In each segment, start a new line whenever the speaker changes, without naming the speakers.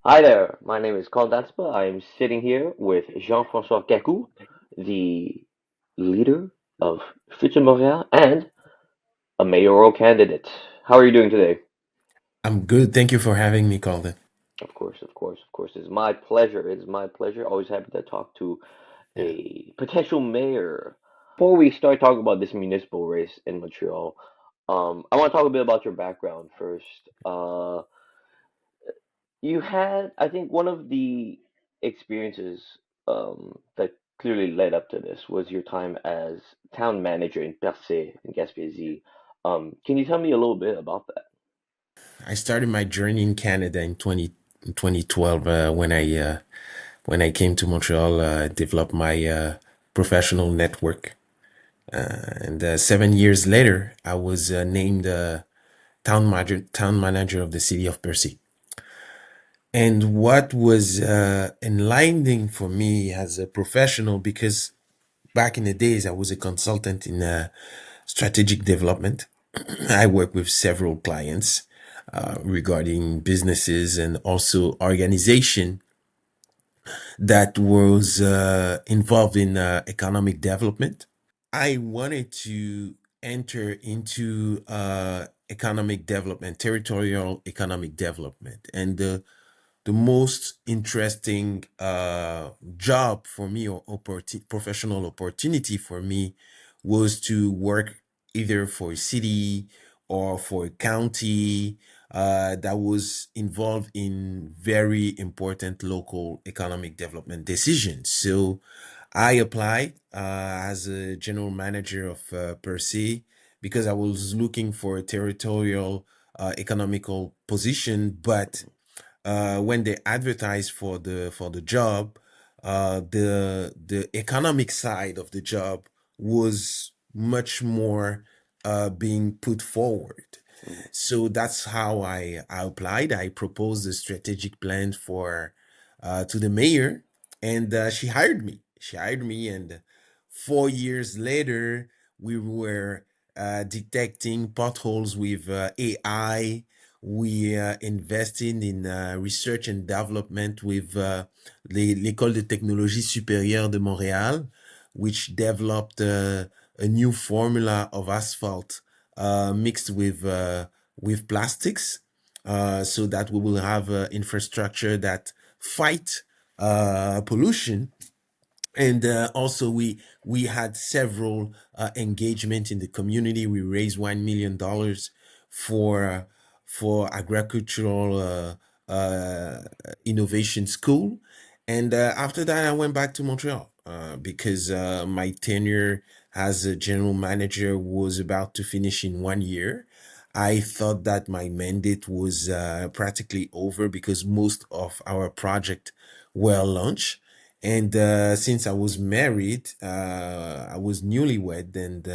Hi there, my name is Kalden Dhatsenpa. I am sitting here with Jean-François Kacou, the leader of Future Montreal and a mayoral candidate. How are you doing today?
I'm good. Thank you for having me, Calden.
Of course, of course, of course. It's my pleasure. It is my pleasure. Always happy to talk to
Yeah.
a potential mayor. Before we start talking about this municipal race in Montreal, I want to talk a bit about your background first. You had, I think, one of the experiences that clearly led up to this was your time as town manager in Percé in Gaspésie. Can you tell me a little bit about that?
I started my journey in Canada in 2012 when I came to Montreal, developed my professional network. And 7 years later, I was named town manager of the city of Percé. And what was enlightening for me as a professional, because back in the days, I was a consultant in strategic development. I work with several clients regarding businesses and also organization that was involved in economic development. I wanted to enter into economic development, territorial economic development, and the most interesting job for me or professional opportunity for me was to work either for a city or for a county that was involved in very important local economic development decisions. So I applied as a general manager of Percé because I was looking for a territorial economical position, but when they advertised for the job, the economic side of the job was much more being put forward.
Mhm.
So that's how I applied. I proposed a strategic plan for to the mayor, and she hired me. She hired me, and 4 years later, we were detecting potholes with AI. We are investing in research and development with l'École de technologie supérieure de Montréal, which developed a new formula of asphalt mixed with plastics, so that we will have infrastructure that fight pollution. And also we had several engagement in the community. We raised $1 million for agricultural innovation school. And after that, I went back to Montreal because my tenure as a general manager was about to finish in 1 year. I thought that my mandate was practically over because most of our project were launched. And since I was married, I was newlywed, and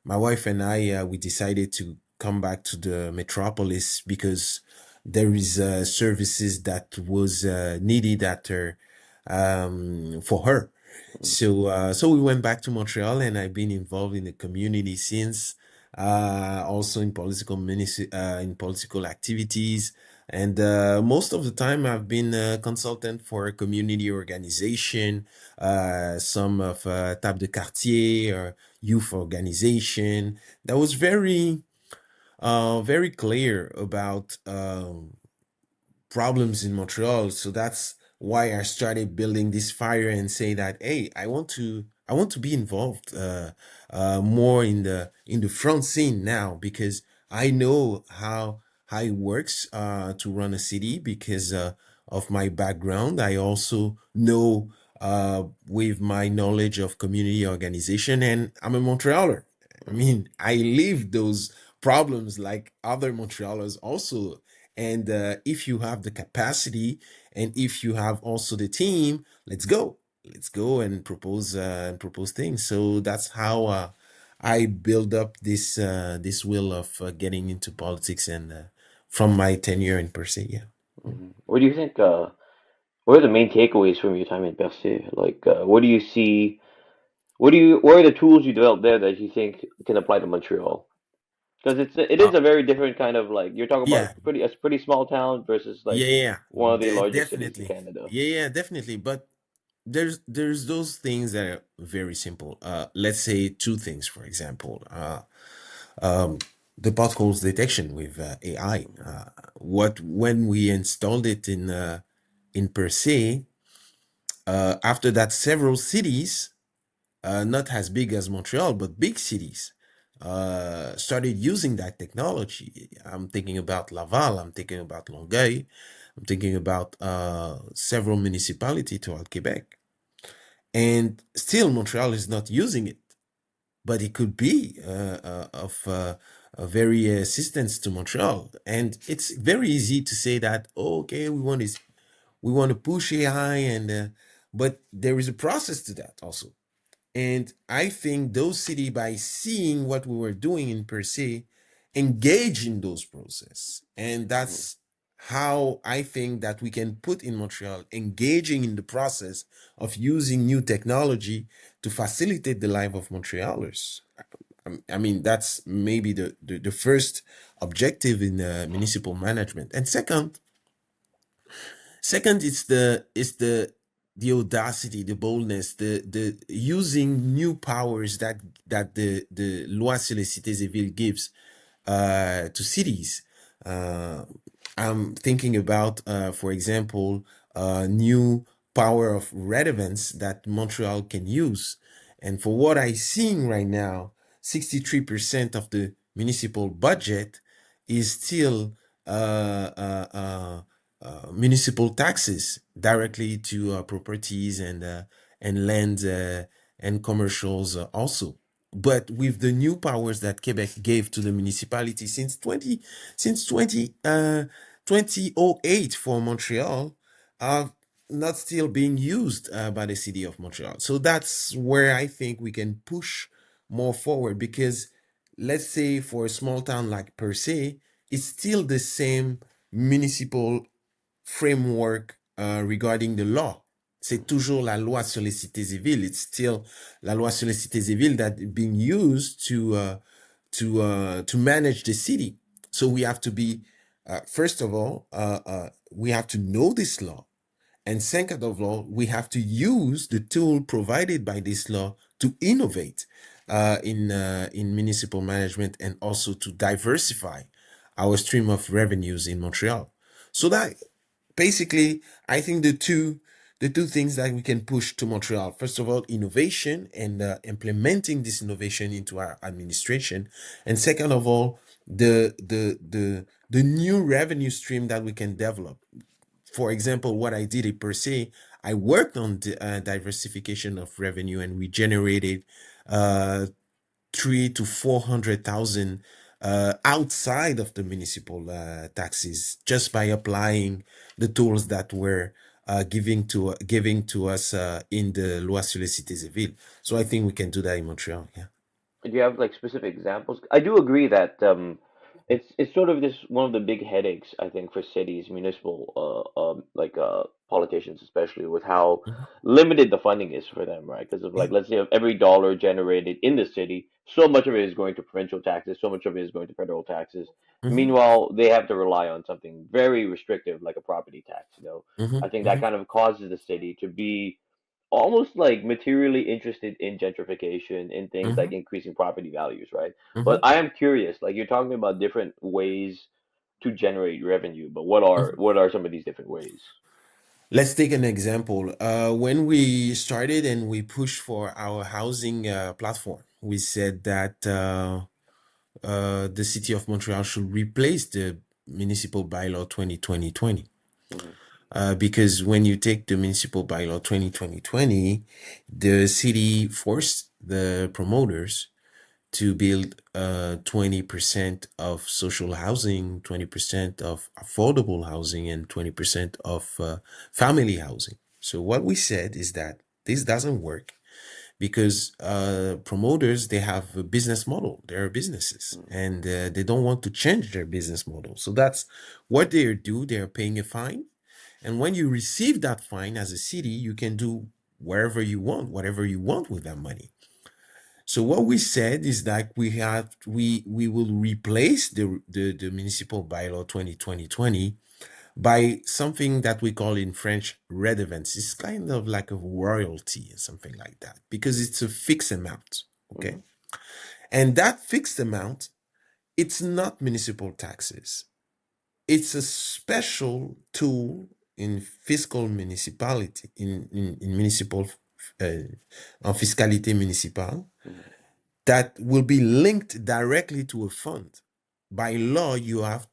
my wife and I we decided to come back to the metropolis because there is services that was needed at her for her. So we went back to Montreal, and I've been involved in the community since. Also in in political activities, and most of the time I've been a consultant for a community organization, some of table de quartier or youth organization. That was very clear about problems in Montreal. So that's why I started building this fire and say that, hey, I want to be involved more in the front scene now because I know how it works to run a city because of my background. I also know with my knowledge of community organization, and I'm a Montrealer. I mean, I live those problems like other Montrealers also. And if you have the capacity and if you have also the team, let's go. Let's go and propose things. So that's how I build up this will of getting into politics and from my tenure in per se. Yeah.
What do you think? What are the main takeaways from your time in Percé? Like, what do you see? What are the tools you developed there that you think can apply to Montreal? Because it
Uh,
is a very different kind of like you're talking about
yeah,
a pretty small town versus like
yeah,
one of the largest cities in
definitely.
Canada.
Yeah, definitely. But there's those things that are very simple. Let's say two things, for example. Um, the potholes detection with AI. What when we installed it in Percé, after that, several cities, not as big as Montreal, but big cities, started using that technology. I'm thinking about Laval. I'm thinking about Longueuil. I'm thinking about several municipalities throughout Quebec. And still, Montreal is not using it, but it could be of a very assistance to Montreal. And it's very easy to say that, oh, okay, we want to push AI, and but there is a process to that also. And I think those city, by seeing what we were doing in per se, engage in those process. And
Hmm.
that's how I think that we can put in Montreal, engaging in the process of using new technology to facilitate the life of Montrealers. I mean, that's maybe the first objective in municipal management. And second, it's the audacity, the boldness, the using new powers that the loi sur les cités et villes gives to cities. Uh, I'm thinking about, for example, new power of relevance that Montreal can use. And for what I'm seeing right now, 63% of the municipal budget is still municipal taxes directly to properties and land and commercials also. But with the new powers that Quebec gave to the municipality since 2008 for Montreal, are not still being used by the city of Montreal. So that's where I think we can push more forward, because let's say for a small town like Percé, it's still the same municipal framework regarding the law. C'est toujours la loi sur les cités et villes. It's still la loi sur les cités et villes that being used to manage the city. So we have to be, first of all, we have to know this law, and second of all, we have to use the tool provided by this law to innovate in municipal management, and also to diversify our stream of revenues in Montreal. So that basically, I think the two things that we can push to Montreal, first of all, innovation, and implementing this innovation into our administration, and second of all, the new revenue stream that we can develop. For example, what I did at Per se, I worked on the diversification of revenue, and we generated uh, 300,000 to 400,000 outside of the municipal taxes, just by applying the tools that were giving to us in the loi sur les cités et villes. So I think we can do that in Montreal. Yeah.
Do you have like specific examples? I do agree that it's sort of this one of the big headaches I think for cities, municipal like politicians especially with how
Mhm.
limited the funding is for them, right? Because of
Yeah.
like let's say of every dollar generated in the city, so much of it is going to provincial taxes, so much of it is going to federal taxes.
Hmm.
Meanwhile, they have to rely on something very restrictive like a property tax, you know. I
Hmm.
think that
Hmm.
kind of causes the city to be almost like materially interested in gentrification in things like
Hmm.
increasing property values, right? But
Hmm.
I am curious, like you're talking about different ways to generate revenue, but what are
Hmm.
what are some of these different ways?
Let's take an example. When we started and we pushed for our housing platform, we said that the city of Montreal should replace the municipal bylaw 2020,
Hmm.
because when you take the municipal bylaw 2020, the city forced the promoters to build 20% of social housing, 20% of affordable housing, and 20% of family housing. So what we said is that this doesn't work, because promoters, they have a business model, they're businesses, and they don't want to change their business model. So that's what they do. They're paying a fine, and when you receive that fine as a city, you can do wherever you want, whatever you want with that money. So what we said is that we will replace the municipal bylaw 2020 by something that we call in French redevance. It's kind of like a royalty or something like that because it's a fixed amount. Okay.
Mhm.
And that fixed amount, it's not municipal taxes. It's a special tool in fiscal municipality, in municipal, en fiscalité municipale,
Mhm.
that will be linked directly to a fund. By law, you are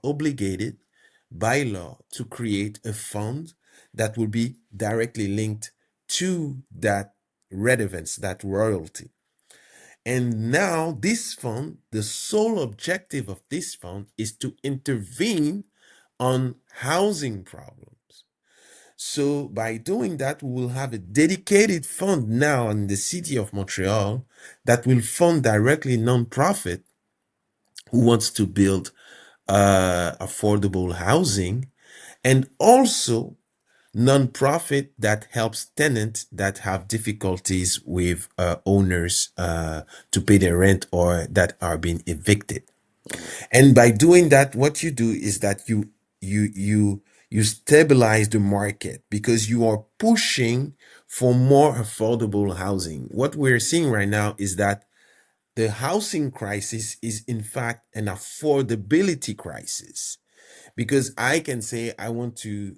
obligated by law to create a fund that will be directly linked to that redevance, that royalty. And now this fund, the sole objective of this fund is to intervene on housing problems. So by doing that, we will have a dedicated fund now in the city of Montreal that will fund directly nonprofit who wants to build affordable housing, and also nonprofit that helps tenants that have difficulties with owners to pay their rent or that are being evicted.
Mhm.
And by doing that, what you do is that you stabilize the market because you are pushing for more affordable housing. What we're seeing right now is that the housing crisis is in fact an affordability crisis because I can say I want to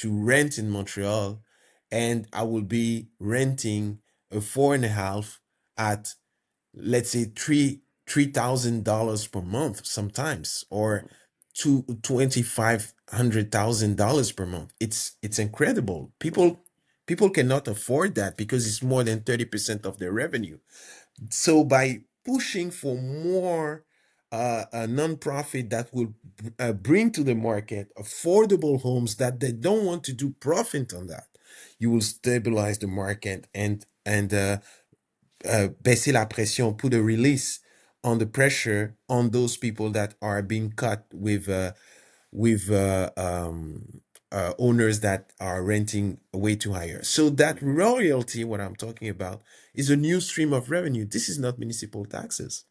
rent in Montreal and I will be renting a four and a half at, let's say, $3,000 per month sometimes, or $2,500,000 per month. It's incredible. People cannot afford that because it's more than 30% of their revenue. So by pushing for more a nonprofit that will bring to the market affordable homes that they don't want to do profit on that, you will stabilize the market and baisser la pression, put a release on the pressure on those people that are being cut with owners that are renting way too higher. So that
Mhm.
royalty, what I'm talking about, is a new stream of revenue. This is not municipal taxes.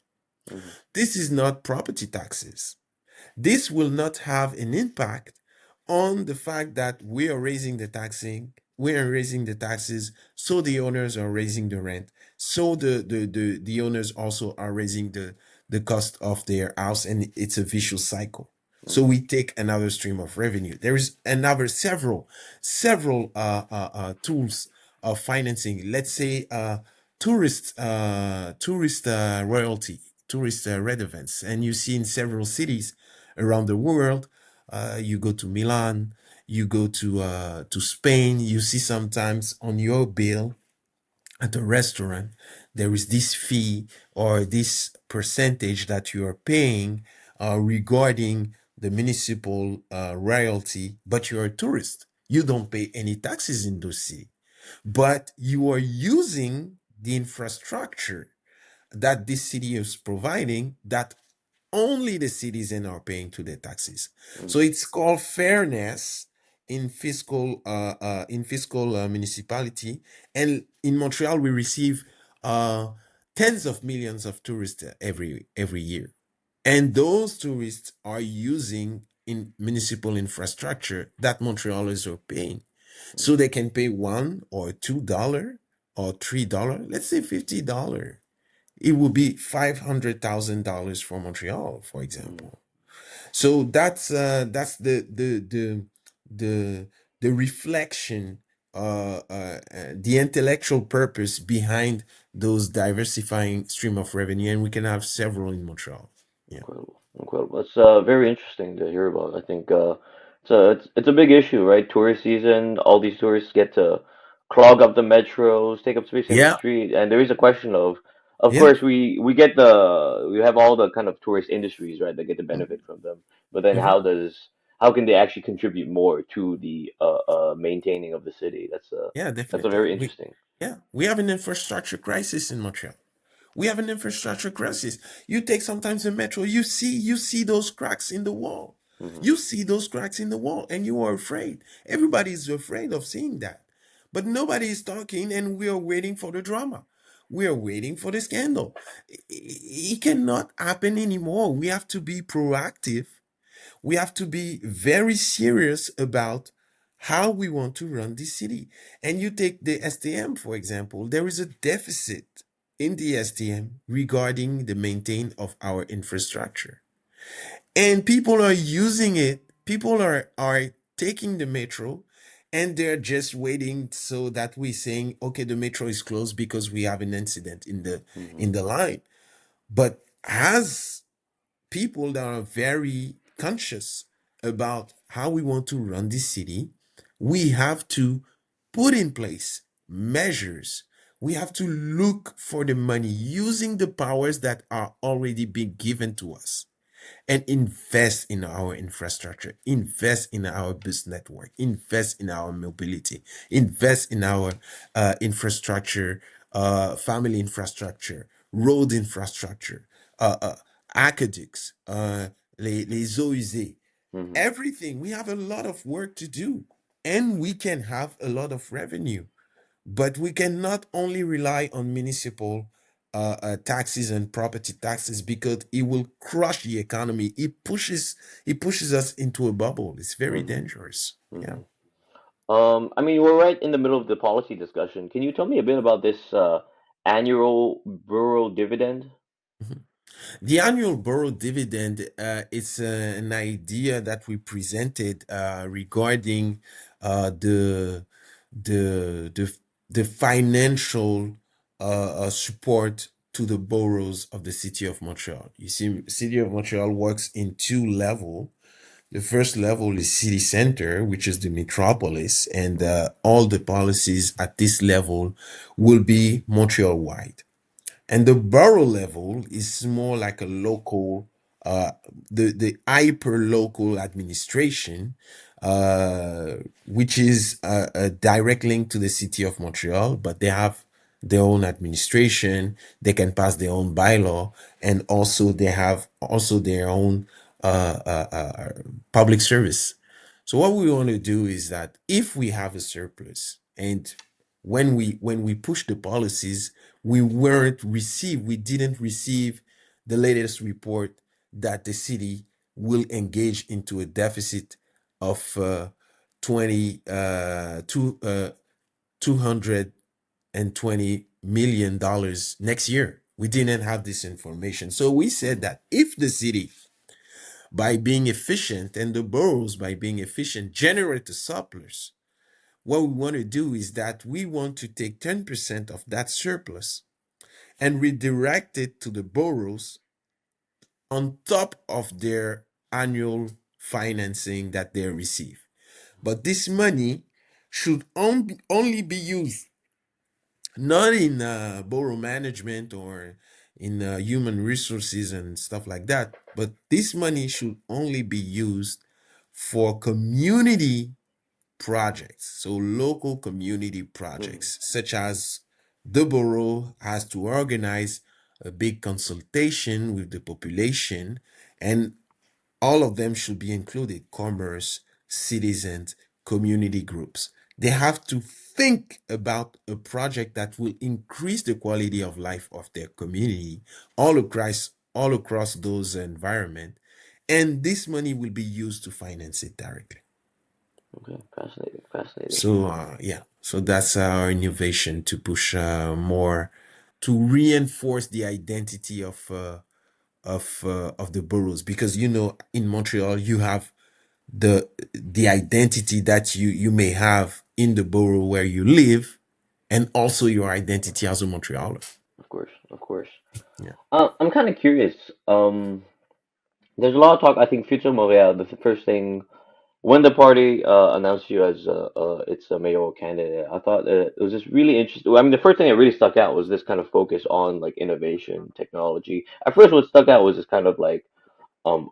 Mhm.
This is not property taxes. This will not have an impact on the fact that we are raising the taxes, so the owners are raising the rent, so the owners also are raising the cost of their house, and it's a vicious cycle. So
Mhm.
we take another stream of revenue. There is another several tools of financing. Let's say tourist royalty, tourist red events, and you see in several cities around the world. You go to Milan, you go to Spain. You see sometimes on your bill at a restaurant there is this fee or this percentage that you are paying regarding the municipal royalty, but you're a tourist. You don't pay any taxes in those cities, but you are using the infrastructure that this city is providing that only the citizens are paying to the taxes. So
Mhm.
it's called fairness in fiscal municipality. And in Montreal, we receive uh, tens of millions of tourists every year, and those tourists are using in municipal infrastructure that Montrealers are paying. So they can pay $1 or $2 or $3, let's say $50. It would be $500,000 for Montreal, for
Mhm.
example. So that's the the reflection, the intellectual purpose behind those diversifying stream of revenue, and we can have several in Montreal. Yeah.
Incredible, incredible. It's very interesting to hear about. I think it's a big issue, right? Tourist season, all these tourists get to clog up the metros, take up space in the
Yeah.
street, and there is a question of
Yeah.
course, we have all the kind of tourist industries, right, that get to benefit from them. But then
Mhm.
how can they actually contribute more to the maintaining of the city?
Yeah,
That's a
definitely.
very
We
interesting.
yeah, we have an infrastructure crisis in Montreal. We have an infrastructure crisis. You take sometimes the metro, you see those cracks in the wall.
Hmm.
You see those cracks in the wall and you are afraid. Everybody is afraid of seeing that. But nobody is talking and we are waiting for the drama. We are waiting for the scandal. It cannot happen anymore. We have to be proactive. We have to be very serious about how we want to run this city. And you take the STM, for example, there is a deficit in the STM regarding the maintain of our infrastructure. And people are using it. People are taking the metro and they're just waiting so that we're saying, okay, the metro is closed because we have an incident
Hmm.
in the line. But as people that are very conscious about how we want to run this city, we have to put in place measures. We have to look for the money using the powers that are already being given to us and invest in our infrastructure, invest in our bus network, invest in our mobility, invest in our infrastructure, family infrastructure, road infrastructure, aqueducts, les eaux usées,
Hmm.
everything. We have a lot of work to do and we can have a lot of revenue. But we cannot only rely on municipal taxes and property taxes because it will crush the economy. It pushes us into a bubble. It's very
Hmm.
dangerous. Yeah.
Hmm. I mean, we're right in the middle of the policy discussion. Can you tell me a bit about this annual borough dividend?
Mhm. The annual borough dividend is an idea that we presented regarding the the financial support to the boroughs of the city of Montreal. You see, city of Montreal works in two levels. The first level is city center, which is the metropolis, and all the policies at this level will be Montreal wide. And the borough level is more like a local, uh, the hyper local administration, uh, which is a direct link to the city of Montreal, but they have their own administration. They can pass their own bylaw, and also they have also their own public service. So what we want to do is that if we have a surplus and when we push the policies, we didn't receive the latest report that the city will engage into a deficit of 20 two 220 million dollars next year. We didn't have this information. So we said
Hmm.
that if the city, by being efficient, and the boroughs, by being efficient, generate a surplus, what we want to do is that we want to take 10% of that surplus and redirect it to the boroughs on top of their annual financing that they receive. But this money should only be used not in borough management or in human resources and stuff like that, but this money should only be used for community projects, so local community
Hmm.
projects, such as the borough has to organize a big consultation with the population, and all of them should be included: commerce, citizens, community groups. They have to think about a project that will increase the quality of life of their community all across those environments, and this money will be used to finance it directly.
Okay, fascinating, fascinating.
So yeah, so that's our innovation to push more to reinforce the identity of the boroughs, because in Montreal you have the identity that you may have in the borough where you live, and also your identity as a Montrealer.
Of course, of course.
Yeah.
I'm kind of curious. There's a lot of talk. I think Future Montreal, the first thing when the party announced you as its a mayoral candidate, I thought it was just really interesting. I mean, the first thing that really stuck out was this kind of focus on like innovation, technology. At first, what stuck out was this kind of like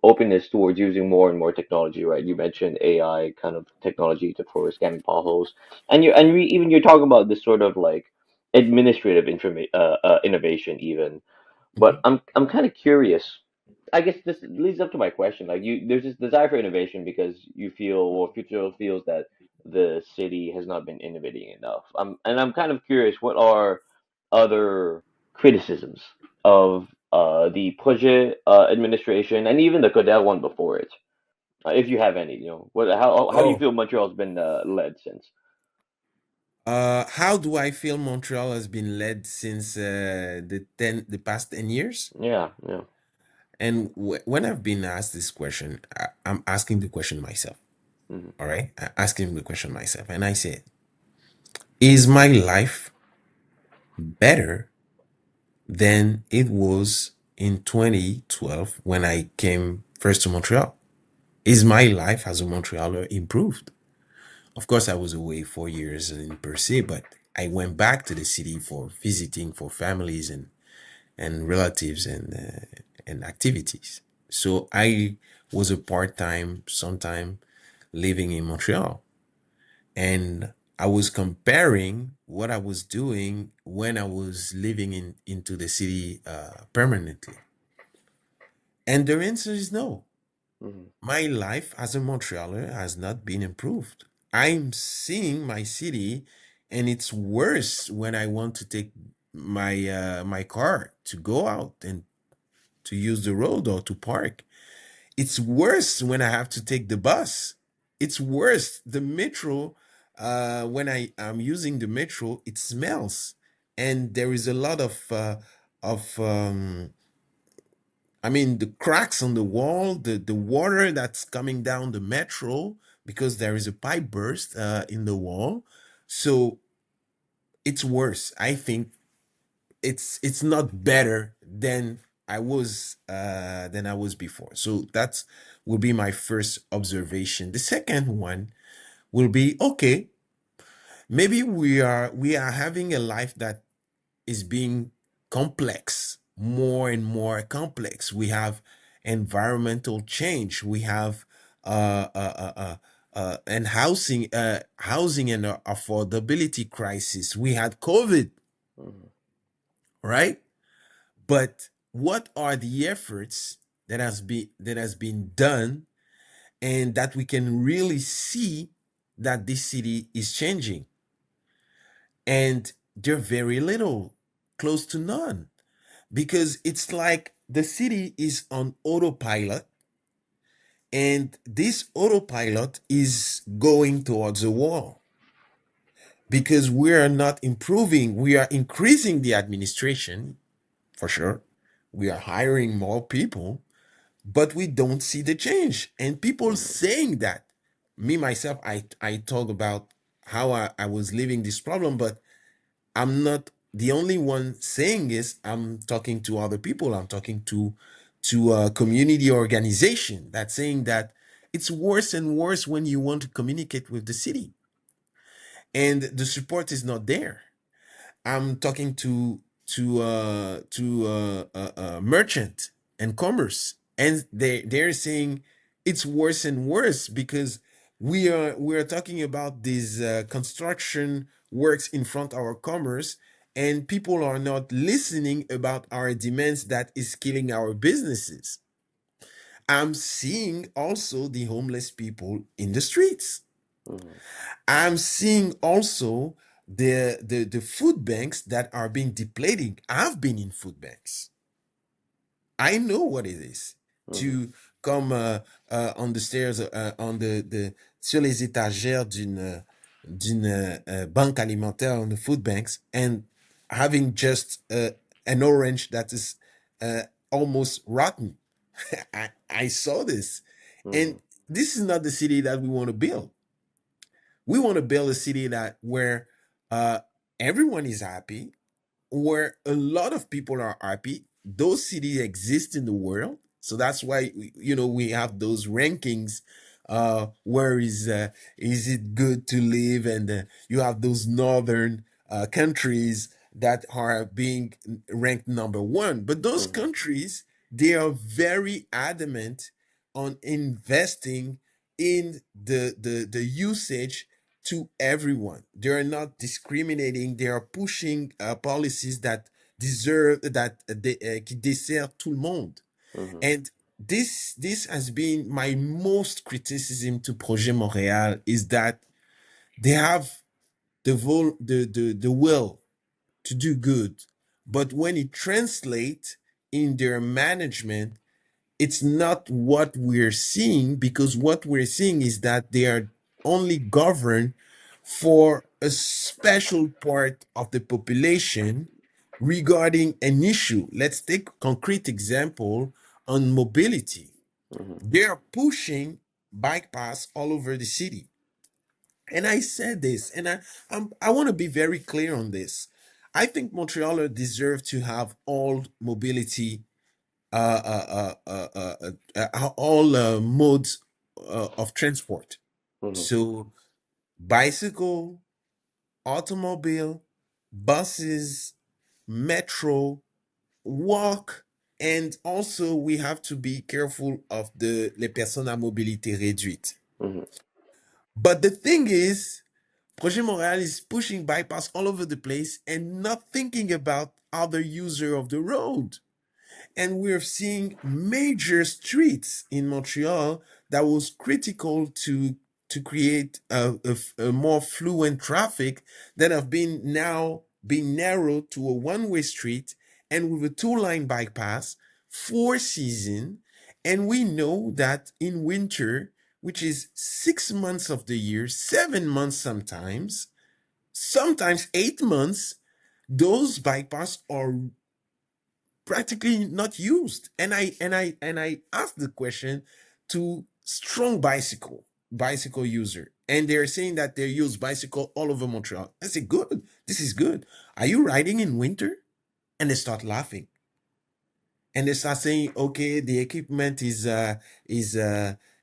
openness towards using more and more technology, right? You mentioned AI kind of technology for scanning potholes, and even you're talking about this sort of like administrative innovation even. But
Mhm.
I'm kind of curious. I guess this leads up to my question. Like there's this desire for innovation because you feel, or Future feels that the city has not been innovating enough. And I'm kind of curious, what are other criticisms of the Projet administration and even the Codel one before it? If you have any, how do you
Oh,
feel Montreal's been led since?
how do I feel Montreal has been led since the past 10 years?
Yeah, yeah.
And when I've been asked this question, I'm asking the question myself.
Hmm.
All right, asking the question myself, and I said, "Is my life better than it was in 2012 when I came first to Montreal? Is my life as a Montrealer improved?" Of course, I was away 4 years in Percé, but I went back to the city for visiting for families and relatives and activities. So I was a part-time, sometime living in Montreal, and I was comparing what I was doing when I was living in into the city permanently. And the answer is no.
Hmm.
My life as a Montrealer has not been improved. I'm seeing my city, and it's worse when I want to take my car to go out and to use the road or to park. It's worse when I have to take the bus. It's worse. The metro, when I am using the metro, it smells, and there is a lot of I mean, the cracks on the wall, the water that's coming down the metro because there is a pipe burst in the wall. So it's worse. I think it's not better than I was before. So that will be my first observation. The second one will be, okay, maybe we are having a life that is being complex, more and more complex. We have environmental change. We have and housing and affordability crisis. We had COVID,
Hmm.
right? But what are the efforts that has been done and that we can really see that this city is changing? And they're very little, close to none, because it's like the city is on autopilot, and this autopilot is going towards a wall because we are not improving. We are increasing the administration for sure. We are hiring more people, but we don't see the change. And people
Hmm.
saying that, me myself, I talk about how I was living this problem, but I'm not the only one saying this. I'm talking to other people. I'm talking to a community organization that's saying that it's worse and worse when you want to communicate with the city, and the support is not there. I'm talking to merchant and commerce, and they're saying it's worse and worse because we are talking about these construction works in front of our commerce, and people are not listening about our demands that is killing our businesses. I'm seeing also the homeless people in the streets.
Hmm.
I'm seeing also the food banks that are being depleting. I've been in food banks. I know what it is
Hmm.
to come on the stairs, on the sur les étagères d'une banque alimentaire on the food banks, and having just an orange that is uh, almost rotten. I saw this,
Hmm.
and this is not the city that we want to build. We want to build a city that where uh, everyone is happy, where a lot of people are happy. Those cities exist in the world, so that's why we have those rankings. Where is it good to live? And you have those northern countries that are being ranked number one. But those
Hmm.
countries, they are very adamant on investing in the usage to everyone. They are not discriminating. They are pushing policies that qui dessert tout le monde.
Hmm.
And this has been my most criticism to Projet Montréal, is that they have the will to do good, But when it translates in their management, it's not what we're seeing, because what we're seeing is that they are only governed for a special part of the population regarding an issue. Let's take a concrete example on mobility.
Mhm.
They are pushing bike paths all over the city. And I said this, and I want to be very clear on this. I think Montrealers deserve to have all mobility, all modes of transport.
Mhm.
So bicycle, automobile, buses, metro, walk, and also we have to be careful of the les personnes à mobilité réduite.
Mhm.
But the thing is, Projet Montréal is pushing bypass all over the place and not thinking about other user of the road. And we're seeing major streets in Montreal that was critical to create a more fluent traffic that have been now being narrowed to a one-way street and with a two-line bypass, 4 season. And we know that in winter, which is 6 months of the year, 7 months sometimes 8 months, those bypass are practically not used. And I asked the question to strong bicycle user, and they're saying that they use bicycle all over Montreal. I said, good, this is good. Are you riding in winter? And they start laughing, and they start saying, okay, the equipment is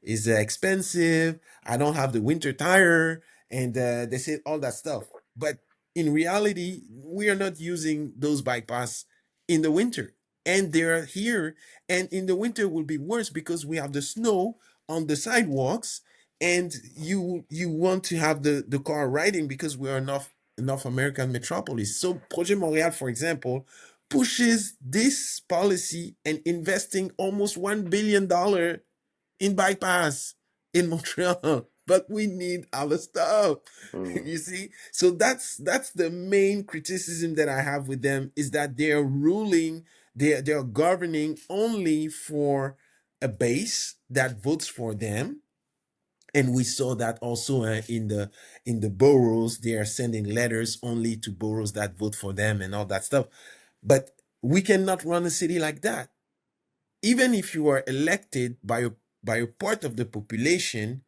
expensive. I don't have the winter tire, and they say all that stuff. But in reality, we are not using those bike paths in the winter, and they're here. And in the winter will be worse because we have the snow on the sidewalks, and you want to have the car riding because we are North American metropolis. So Projet Montréal, for example, pushes this policy and investing almost $1 billion in bypass in Montreal. But we need other stuff.
Mhm.
You see? So that's the main criticism that I have with them, is that they're ruling, they're governing only for a base that votes for them. And we saw that also in the boroughs. They are sending letters only to boroughs that vote for them and all that stuff. But we cannot run a city like that. Even if you are elected by a part of the population,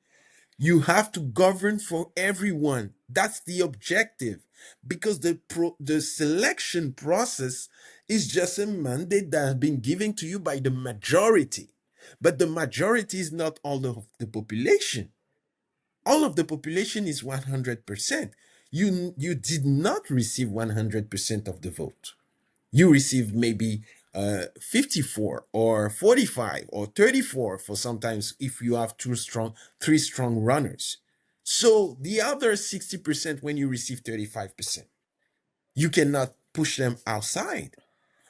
you have to govern for everyone. That's the objective, because the selection process is just a mandate that has been given to you by the majority. But the majority is not all of the population. All of the population is 100%. You did not receive 100% of the vote. You receive maybe 54 or 45 or 34 for sometimes if you have three strong runners. So the other 60, when you receive 35%, you cannot push them outside.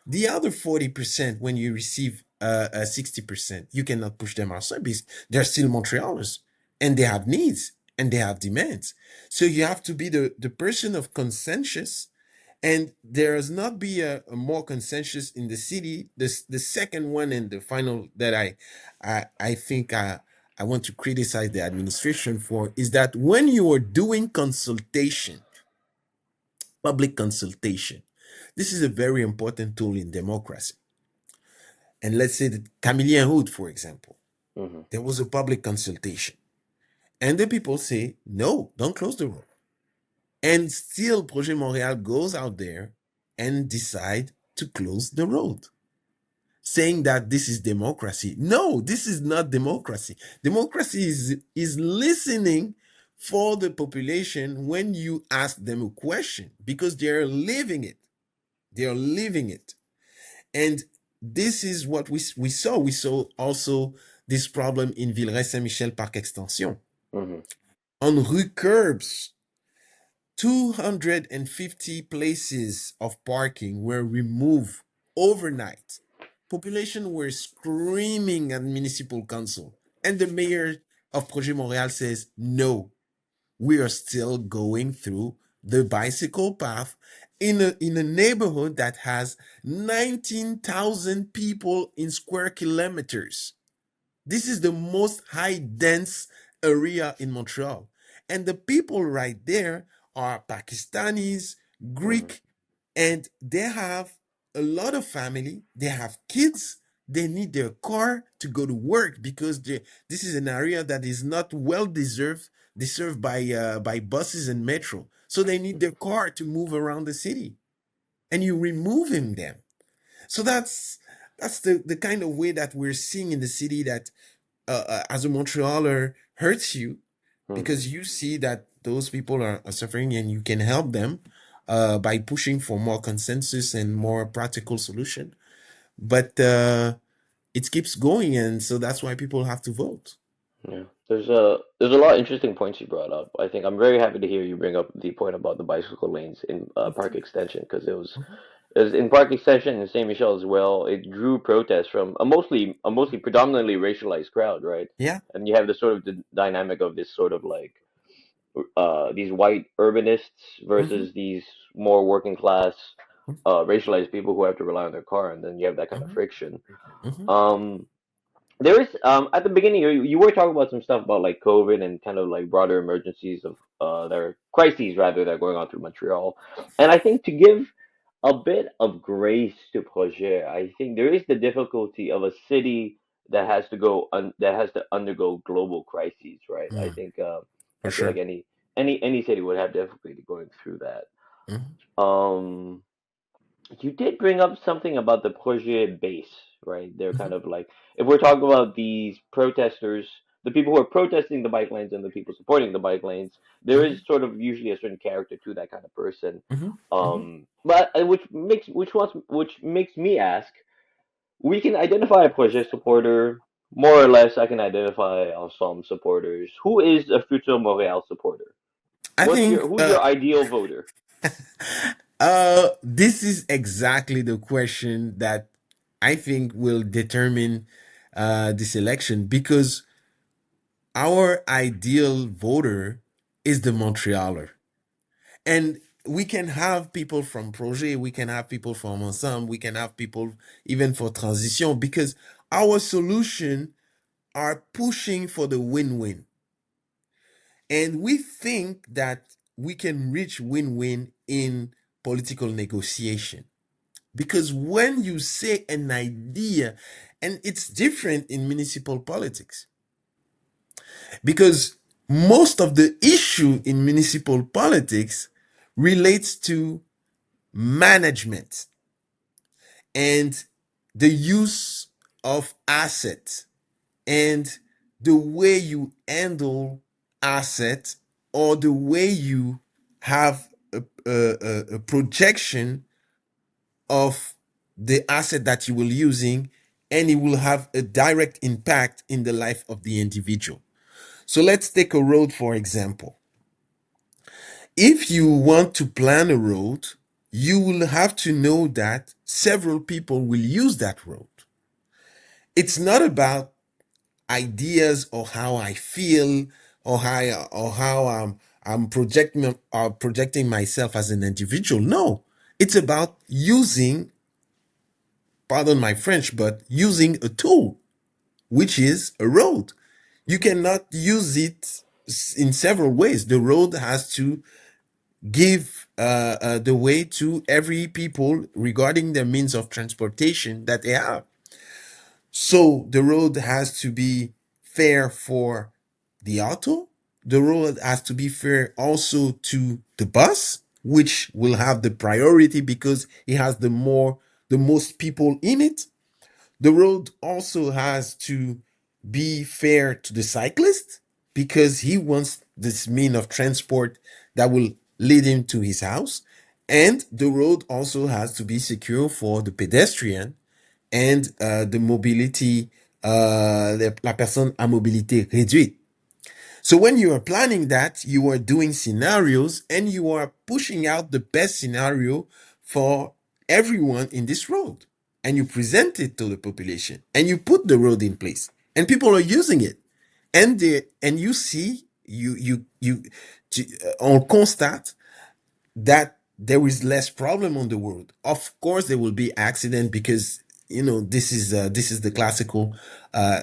The other 40%, when you receive 60%, you cannot push them outside because they're still Montrealers and they have needs and they have demands. So you have to be the person of consensus, and there has not be a more consensus in the city. The second one and the final that I think I want to criticize the administration for is that when you are doing consultation, public consultation, this is a very important tool in democracy. And let's say that Camillien Hood, for example,
Mhm.
there was a public consultation, and the people say, no, don't close the road. And still, Projet Montréal goes out there and decide to close the road, saying that this is democracy. No, this is not democracy. Democracy is listening for the population when you ask them a question, because they're living it. They're living it. And this is what we saw. We saw also this problem in Villeray-Saint-Michel Parc Extension.
Mhm.
On Rue Curbs, 250 places of parking were removed overnight. Population were screaming at municipal council. And the mayor of Projet Montréal says, no, we are still going through the bicycle path in a neighborhood that has 19,000 people in square kilometers. This is the most high dense area in Montreal. And the people right there are Pakistanis,
Mhm.
Greek, and they have a lot of family. They have kids. They need their car to go to work because this is an area that is not well deserved by buses and metro. So they need their car to move around the city. And you removing them. So that's the kind of way that we're seeing in the city that as a Montrealer hurts you
Mhm.
because you see that those people are suffering and you can help them by pushing for more consensus and more practical solution. But it keeps going, and so that's why people have to vote.
Yeah, there's a lot of interesting points you brought up. I think I'm very happy to hear you bring up the point about the bicycle lanes in Park Extension because
Mhm.
it was in Park Extension in Saint Michel as well. It drew protests from a mostly predominantly racialized crowd, right?
Yeah.
And you have the sort of the dynamic of this sort of like these white urbanists
Hmm.
versus these more working class racialized people who have to rely on their car, and then you have that kind of
Hmm.
friction.
Hmm.
Um, there is at the beginning you were talking about some stuff about like COVID and kind of like broader emergencies of their crises rather that are going on through Montreal. And I think to give a bit of grace to Projet, I think there is the difficulty of a city that has to that has to undergo global crises, right? I
Mm,
think
for
I feel like
sure.
any city would have difficulty going through that.
Hmm.
Um you did bring up something about the projet base, right? They're kind
Hmm.
of like, if we're talking about these protesters, the people who are protesting the bike lanes and the people supporting the bike lanes, there is
Hmm.
sort of usually a certain character to that kind of person.
Hmm. Hmm.
But which makes me ask, we can identify a projet supporter more or less. I can identify some supporters. Who is a Future Montreal supporter?
I think
Who's your ideal voter?
this is exactly the question that I think will determine this election because our ideal voter is the Montrealer. And we can have people from Projet, we can have people from Ensemble, we can have people even for Transition because our solution are pushing for the win-win. And we think that we can reach win-win in political negotiation. Because when you say an idea, and it's different in municipal politics, because most of the issue in municipal politics relates to management and the use of assets and the way you handle assets or the way you have a projection of the asset that you will using and it will have a direct impact in the life of the individual. So let's take a road for example. If you want to plan a road, you will have to know that several people will use that road. It's not about ideas or how I feel or how I'm projecting myself as an individual. No, it's about using, pardon my French, but using a tool, which is a road. You cannot use it in several ways. The road has to give the way to every people regarding the means of transportation that they have. So the road has to be fair for the auto. The road has to be fair also to the bus, which will have the priority because it has the most people in it. The road also has to be fair to the cyclist because he wants this mean of transport that will lead him to his house. And the road also has to be secure for the pedestrian and the mobility, la personne à mobilité réduite. So when you are planning that, you are doing scenarios and you are pushing out the best scenario for everyone in this road. And you present it to the population and you put the road in place and people are using it. And you see, on constate that there is less problem on the road. Of course, there will be accident because this is the classical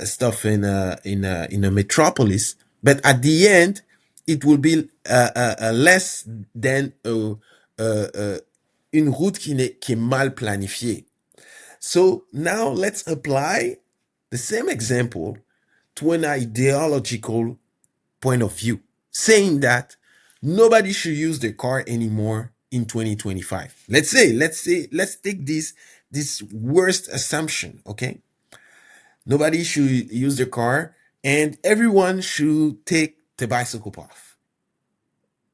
stuff in a metropolis. But at the end, it will be less than une route qui est mal planifiée. So now let's apply the same example to an ideological point of view, saying that nobody should use the car anymore in 2025. Let's take this worst assumption, okay? Nobody should use the car and everyone should take the bicycle path.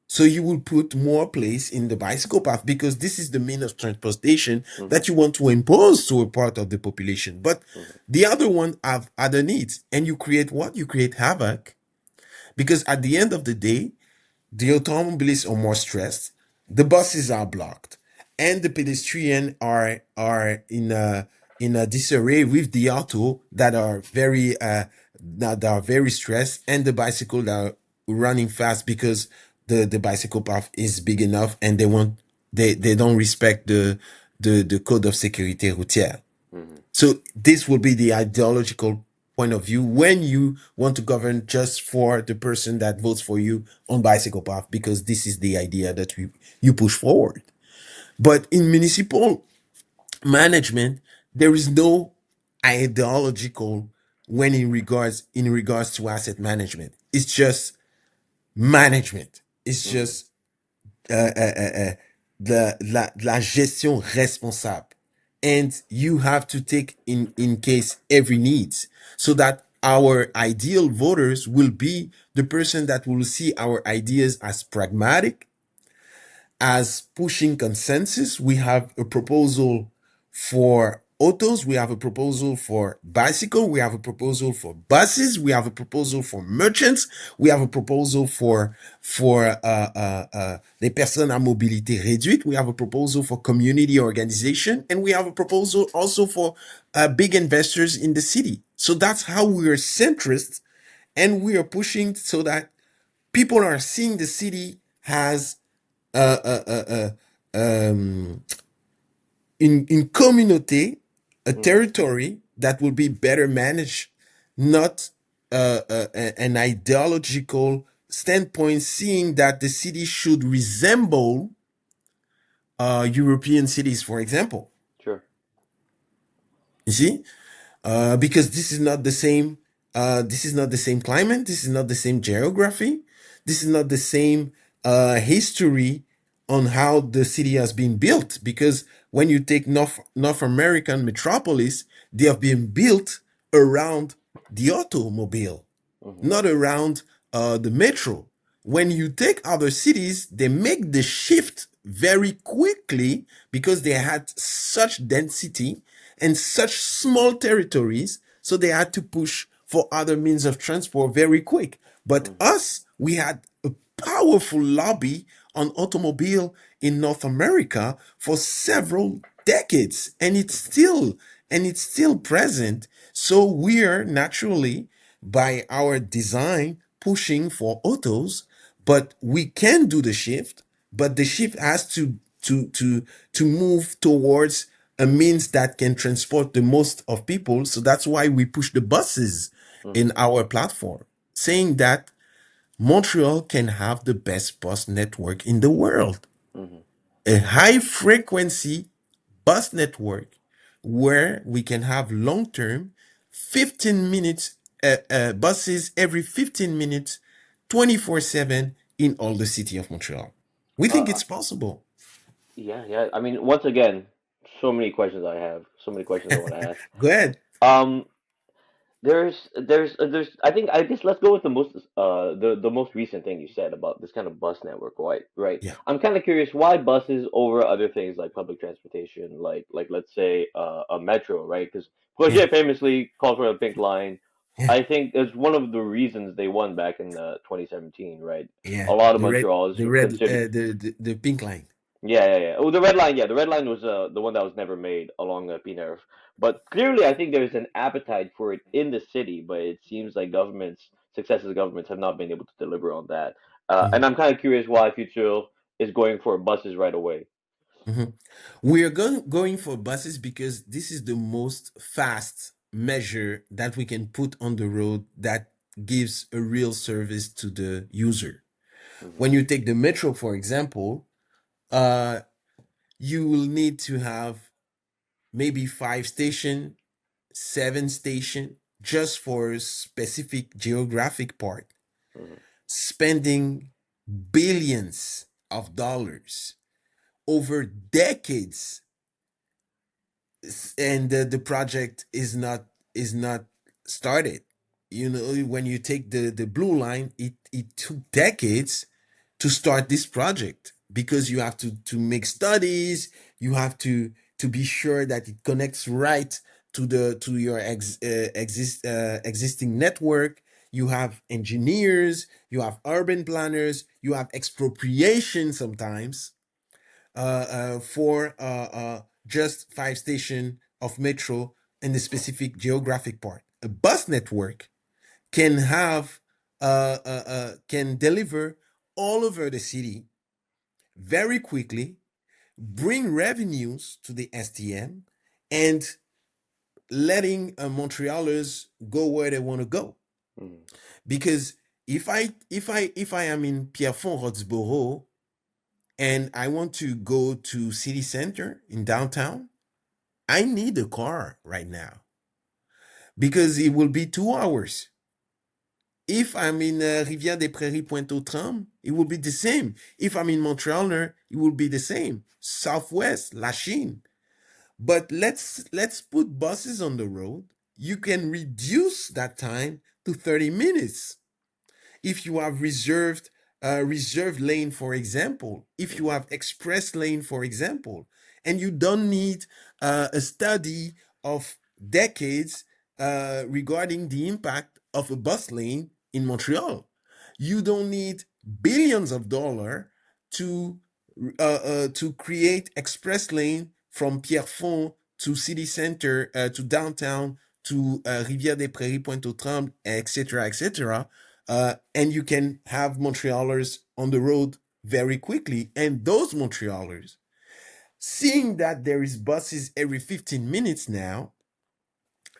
So you will put more place in the bicycle path because this is the mean of transportation
Hmm.
that you want to impose to a part of the population. But
Hmm.
the other one have other needs. And you create what? You create havoc because at the end of the day, the automobilists are more stressed, the buses are blocked, and the pedestrians are in a disarray with the auto that are very stressed, and the bicycle that are running fast because the bicycle path is big enough, and they don't respect the code of sécurité routière.
Hmm.
So this will be the ideological point of view when you want to govern just for the person that votes for you on bicycle path, because this is the idea that you push forward. But in municipal management, there is no ideological when in regards to asset management. It's just management. It's
Hmm.
just la gestion responsable. And you have to take in case every needs so that our ideal voters will be the person that will see our ideas as pragmatic, as pushing consensus. We have a proposal for autos, we have a proposal for bicycle, we have a proposal for buses, we have a proposal for merchants, we have a proposal for les personnes à mobilité réduite, we have a proposal for community organization, and we have a proposal also for big investors in the city. So that's how we are centrist, and we are pushing so that people are seeing the city as uh, uh, uh, in communauté, a
Hmm.
territory that will be better managed, not an ideological standpoint, seeing that the city should resemble European cities, for example.
Sure.
You see, because this is not the same. This is not the same climate. This is not the same geography. This is not the same history on how the city has been built. Because when you take North American metropolis, they have been built around the automobile,
Hmm.
not around the metro. When you take other cities, they make the shift very quickly because they had such density and such small territories. So they had to push for other means of transport very quick. But
Hmm.
us, we had a powerful lobby on automobile in North America for several decades, and it's still present. So we're naturally, by our design, pushing for autos, but we can do the shift, but the shift has to move towards a means that can transport the most of people. So that's why we push the buses
Hmm.
in our platform, saying that Montreal can have the best bus network in the world,
Hmm.
a high frequency bus network where we can have long term 15 minutes buses every 15 minutes 24/7 in all the city of Montreal. We think
Uh,
it's possible.
yeah, yeah. I mean, once again, so many questions I have, so many questions I want to ask.
Go ahead.
Um, there's I guess let's go with the most recent thing you said about this kind of bus network, right?
Yeah.
I'm kind of curious why buses over other things like public transportation, like let's say a metro, right? Because
Yeah.
Projet famously called for a pink line.
Yeah.
I think it's one of the reasons they won back in 2017, right? A
Yeah.
lot of Montreal is considered.
The pink line.
Yeah, yeah, yeah. Oh, the red line. Yeah, the red line was the one that was never made along Pinner. But clearly, I think there's an appetite for it in the city, but it seems like successive governments have not been able to deliver on that. And
Mhm.
I'm kind of curious why Future is going for buses right away.
Mhm. We are going for buses because this is the most fast measure that we can put on the road that gives a real service to the user.
Mhm.
When you take the metro, for example, uh, you will need to have maybe 5 station, 7 station, just for a specific geographic part,
Mhm.
spending billions of dollars over decades, and the project is not started. You know, when you take the blue line, it took decades to start this project because you have to make studies, you have to be sure that it connects right to your existing network. You have engineers, you have urban planners, you have expropriation sometimes for just 5 station of metro in the specific geographic part. A bus network can have can deliver all over the city very quickly, bring revenues to the STM, and letting Montrealers go where they want to go.
Mhm.
Because if I am in Pierrefonds Roxborough and I want to go to city center in downtown, I need a car right now because it will be 2 hours. If I'm in Rivière des Prairies, Pointe-aux-Trembles, it will be the same. If I'm in Montreal, it will be the same. Southwest, Lachine. But let's put buses on the road. You can reduce that time to 30 minutes. If you have reserved lane, for example, if you
Mhm.
have express lane, for example, and you don't need a study of decades regarding the impact of a bus lane in Montreal. You don't need billions of dollars to to create express lane from Pierrefonds to city center to downtown to Rivière des Prairies, Pointe-aux-Trembles, etc., etc. And you can have Montrealers on the road very quickly. And those Montrealers, seeing that there is buses every 15 minutes now,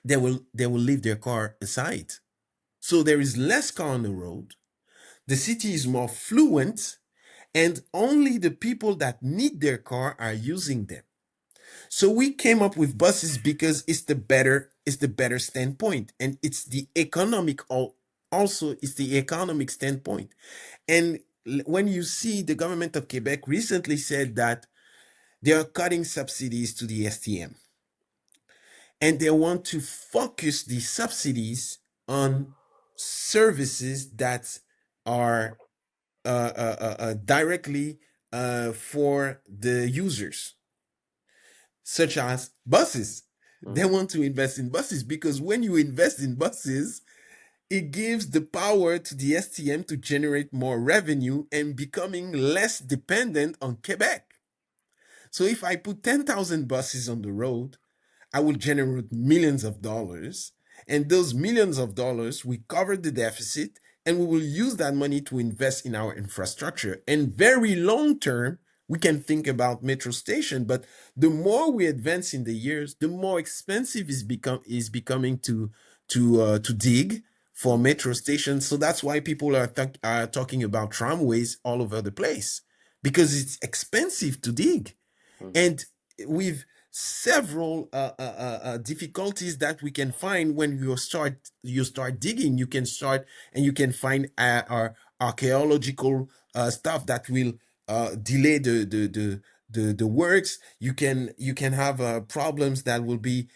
they will leave their car aside. So there is less car on the road. The city is more fluent, and only the people that need their car are using them. So we came up with buses because it's the better standpoint, and it's the economic also it's the economic standpoint. And when you see the government of Quebec recently said that they are cutting subsidies to the STM, and they want to focus the subsidies on services that are directly for the users, such as buses. They
Mhm.
want to invest in buses because when you invest in buses, it gives the power to the STM to generate more revenue and becoming less dependent on Quebec. So if I put 10,000 buses on the road, I will generate millions of dollars. And those millions of dollars, we cover the deficit and we will use that money to invest in our infrastructure. And very long term, we can think about metro station, but the more we advance in the years, the more expensive is becoming to dig for
Mhm.
metro stations. So that's why people are talking about tramways all over the place because it's expensive to dig.
Mhm.
And with several difficulties that we can find when you start digging, you can start and you can find our archaeological stuff that will delay the works. You can have problems that will be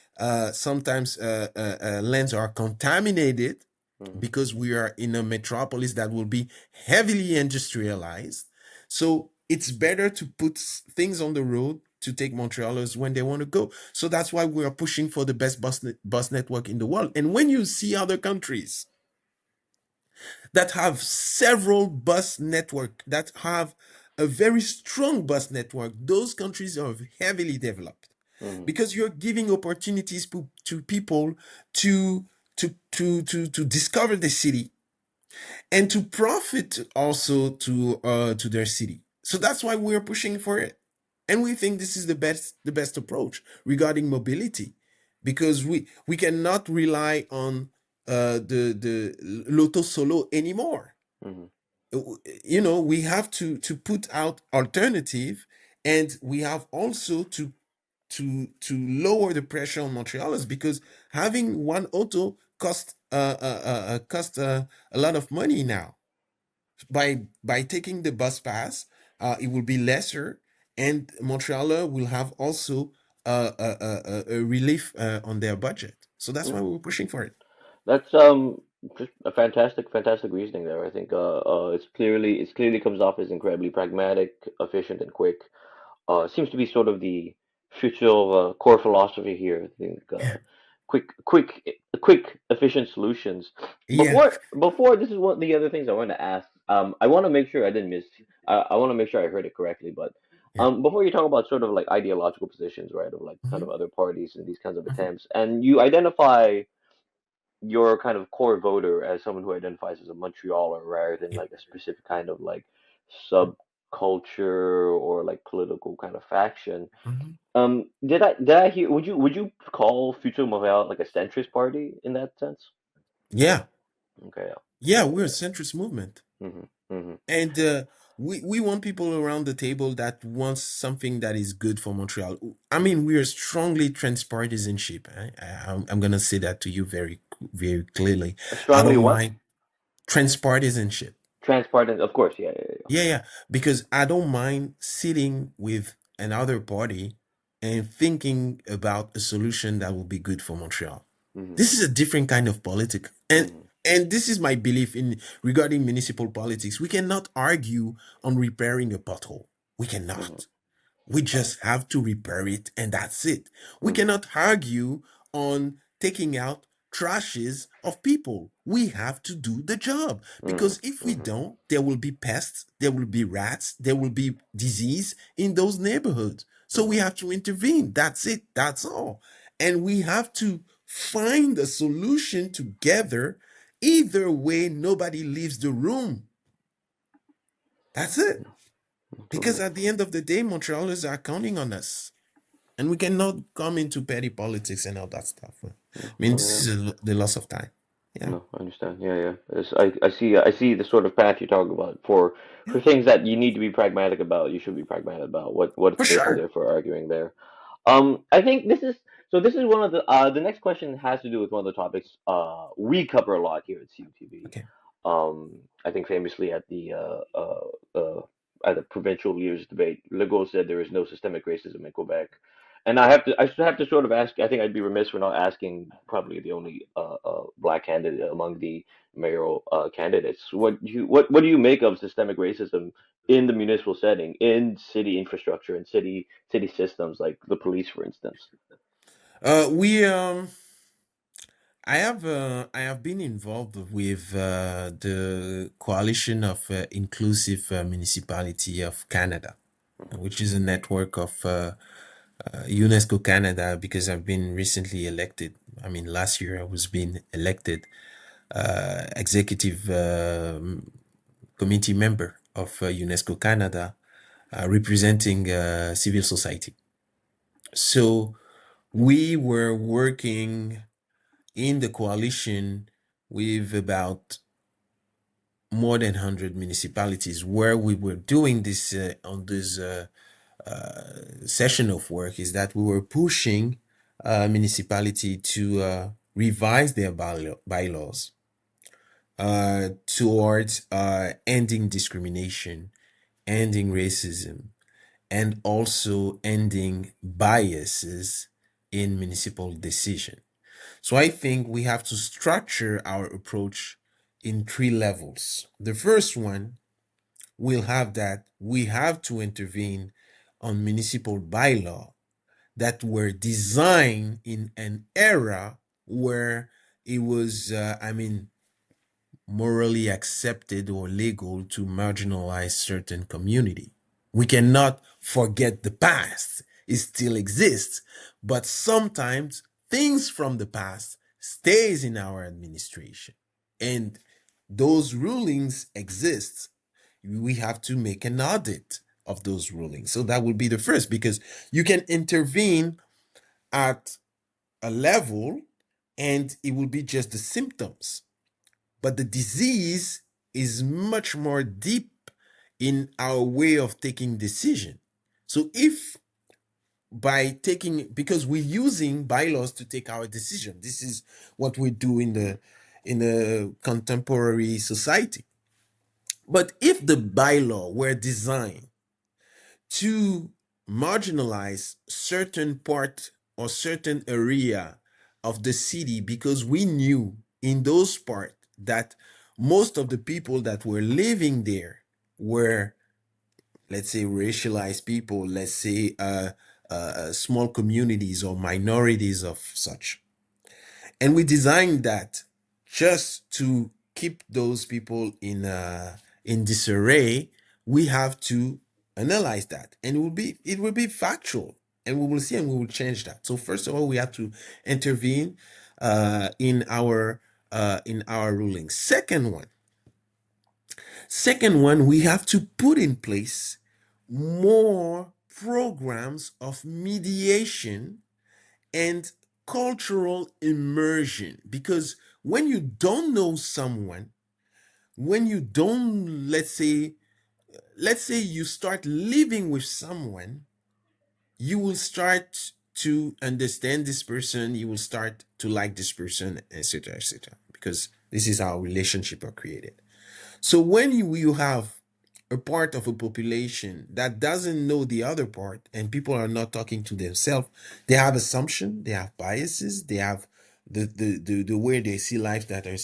sometimes lands are contaminated
Mhm.
because we are in a metropolis that will be heavily industrialized. So it's better to put things on the road to take Montrealers when they want to go. So that's why we are pushing for the best bus network in the world. And when you see other countries that have several bus network, that have a very strong bus network, those countries are heavily developed
Mhm.
because you're giving opportunities to people to to discover the city and to profit also to their city. So that's why we're pushing for it. And we think this is the best approach regarding mobility, because we cannot rely on the Lotto Solo anymore.
Hmm.
We have to put out alternative, and we have also to lower the pressure on Montrealers, because having one auto cost a lot of money now. By taking the bus pass, it will be lesser, and Montrealer will have also a relief on their budget. So that's why
Yeah.
we're pushing for it.
That's just a fantastic reasoning there. I think it's clearly comes off as incredibly pragmatic, efficient, and quick. Seems to be sort of the future core philosophy here. I think quick, efficient solutions.
Yeah.
Before this is one of the other things I wanted to ask. I want to make sure I didn't miss. I want to make sure I heard it correctly. But
Yeah.
before you talk about sort of like ideological positions, right, of like kind
Hmm.
of other parties and these kinds of
Hmm.
attempts, and you identify your kind of core voter as someone who identifies as a Montrealer rather than
Yeah.
like a specific kind of like subculture or like political kind of faction.
Hmm.
Did I hear? Would you call Future Montreal like a centrist party in that sense?
Yeah.
Okay,
Yeah,
yeah,
we're a
okay.
centrist movement.
Mhm, mhm,
And we want people around the table that wants something that is good for Montreal. I
mhm.
mean, we are strongly transpartisanship. I'm gonna say that to you very clearly. I
Strongly
don't
what?
mind transpartisanship.
Transparent, of course. Yeah, yeah,
Yeah, yeah, because I don't mind sitting with another party and thinking about a solution that will be good for Montreal.
yeah. Mhm,
This is a different kind of politics. And
mhm,
and this is my belief in regarding municipal politics. We cannot argue on repairing a pothole. We
mhm,
cannot. We just have to repair it, and that's it. We
mhm,
cannot argue on taking out trashes of people. We have to do the job,
mhm,
because if we
mhm,
don't, there will be pests, there will be rats, there will be disease in those neighborhoods. So we
mhm,
have to intervene. That's it. That's all. And we have to find a solution together. Either way, nobody leaves the room. That's it. Because
mhm.
at the end of the day, Montrealers are counting on us. And we cannot come into petty politics and all that stuff. I
No,
mean,
no,
this
yeah.
is the loss of time. Yeah.
No, I understand. Yeah, yeah. I see the sort of path you talk about
Yeah,
for things that you need to be pragmatic about. You should be pragmatic about what's
for
basically
sure.
there for arguing there. I think this is one of the next question has to do with one of the topics we cover a lot here at CUTV.
Okay.
I think famously at the provincial leaders debate, Legault said there is no systemic racism in Quebec. And I should have to sort of ask. I think I'd be remiss for not asking probably the only black candidate among the mayoral candidates. What do you make of systemic racism in the municipal setting, in city infrastructure and city systems like the police, for instance?
We I have been involved with the Coalition of Inclusive Municipality of Canada, which is a network of UNESCO Canada, because I've been recently elected. I mean, last year I was being elected executive committee member of UNESCO Canada, representing civil society. So we were working in the coalition with about more than 100 municipalities, where we were doing this on this session of work, is that we were pushing municipality to revise their bylaws towards ending discrimination, ending racism, and also ending biases in municipal decision. So I think we have to structure our approach in three levels. The first one will have that we have to intervene on municipal bylaw that were designed in an era where it was, morally accepted or legal to marginalize certain community. We cannot forget the past. It still exists, but sometimes things from the past stays in our administration. And those rulings exist. We have to make an audit of those rulings. So that would be the first, because you can intervene at a level and it will be just the symptoms. But the disease is much more deep in our way of taking decision. So if by taking, because we're using bylaws to take our decision, this is what we do in the contemporary society. But if the bylaw were designed to marginalize certain part or certain area of the city, because we knew in those parts that most of the people that were living there were, let's say, racialized people, let's say small communities or minorities of such. And we designed that just to keep those people in disarray. We have to analyze that, and it will be factual, and we will see, and we will change that. So first of all, we have to intervene in our ruling. Second one, we have to put in place more programs of mediation and cultural immersion, because when you don't know someone, when you don't, let's say you start living with someone, you will start to understand this person, you will start to like this person, etc., etc., because this is how relationship are created. So when you have a part of a population that doesn't know the other part, and people are not talking to themselves, they have assumption, they have biases, they have the way they see life that are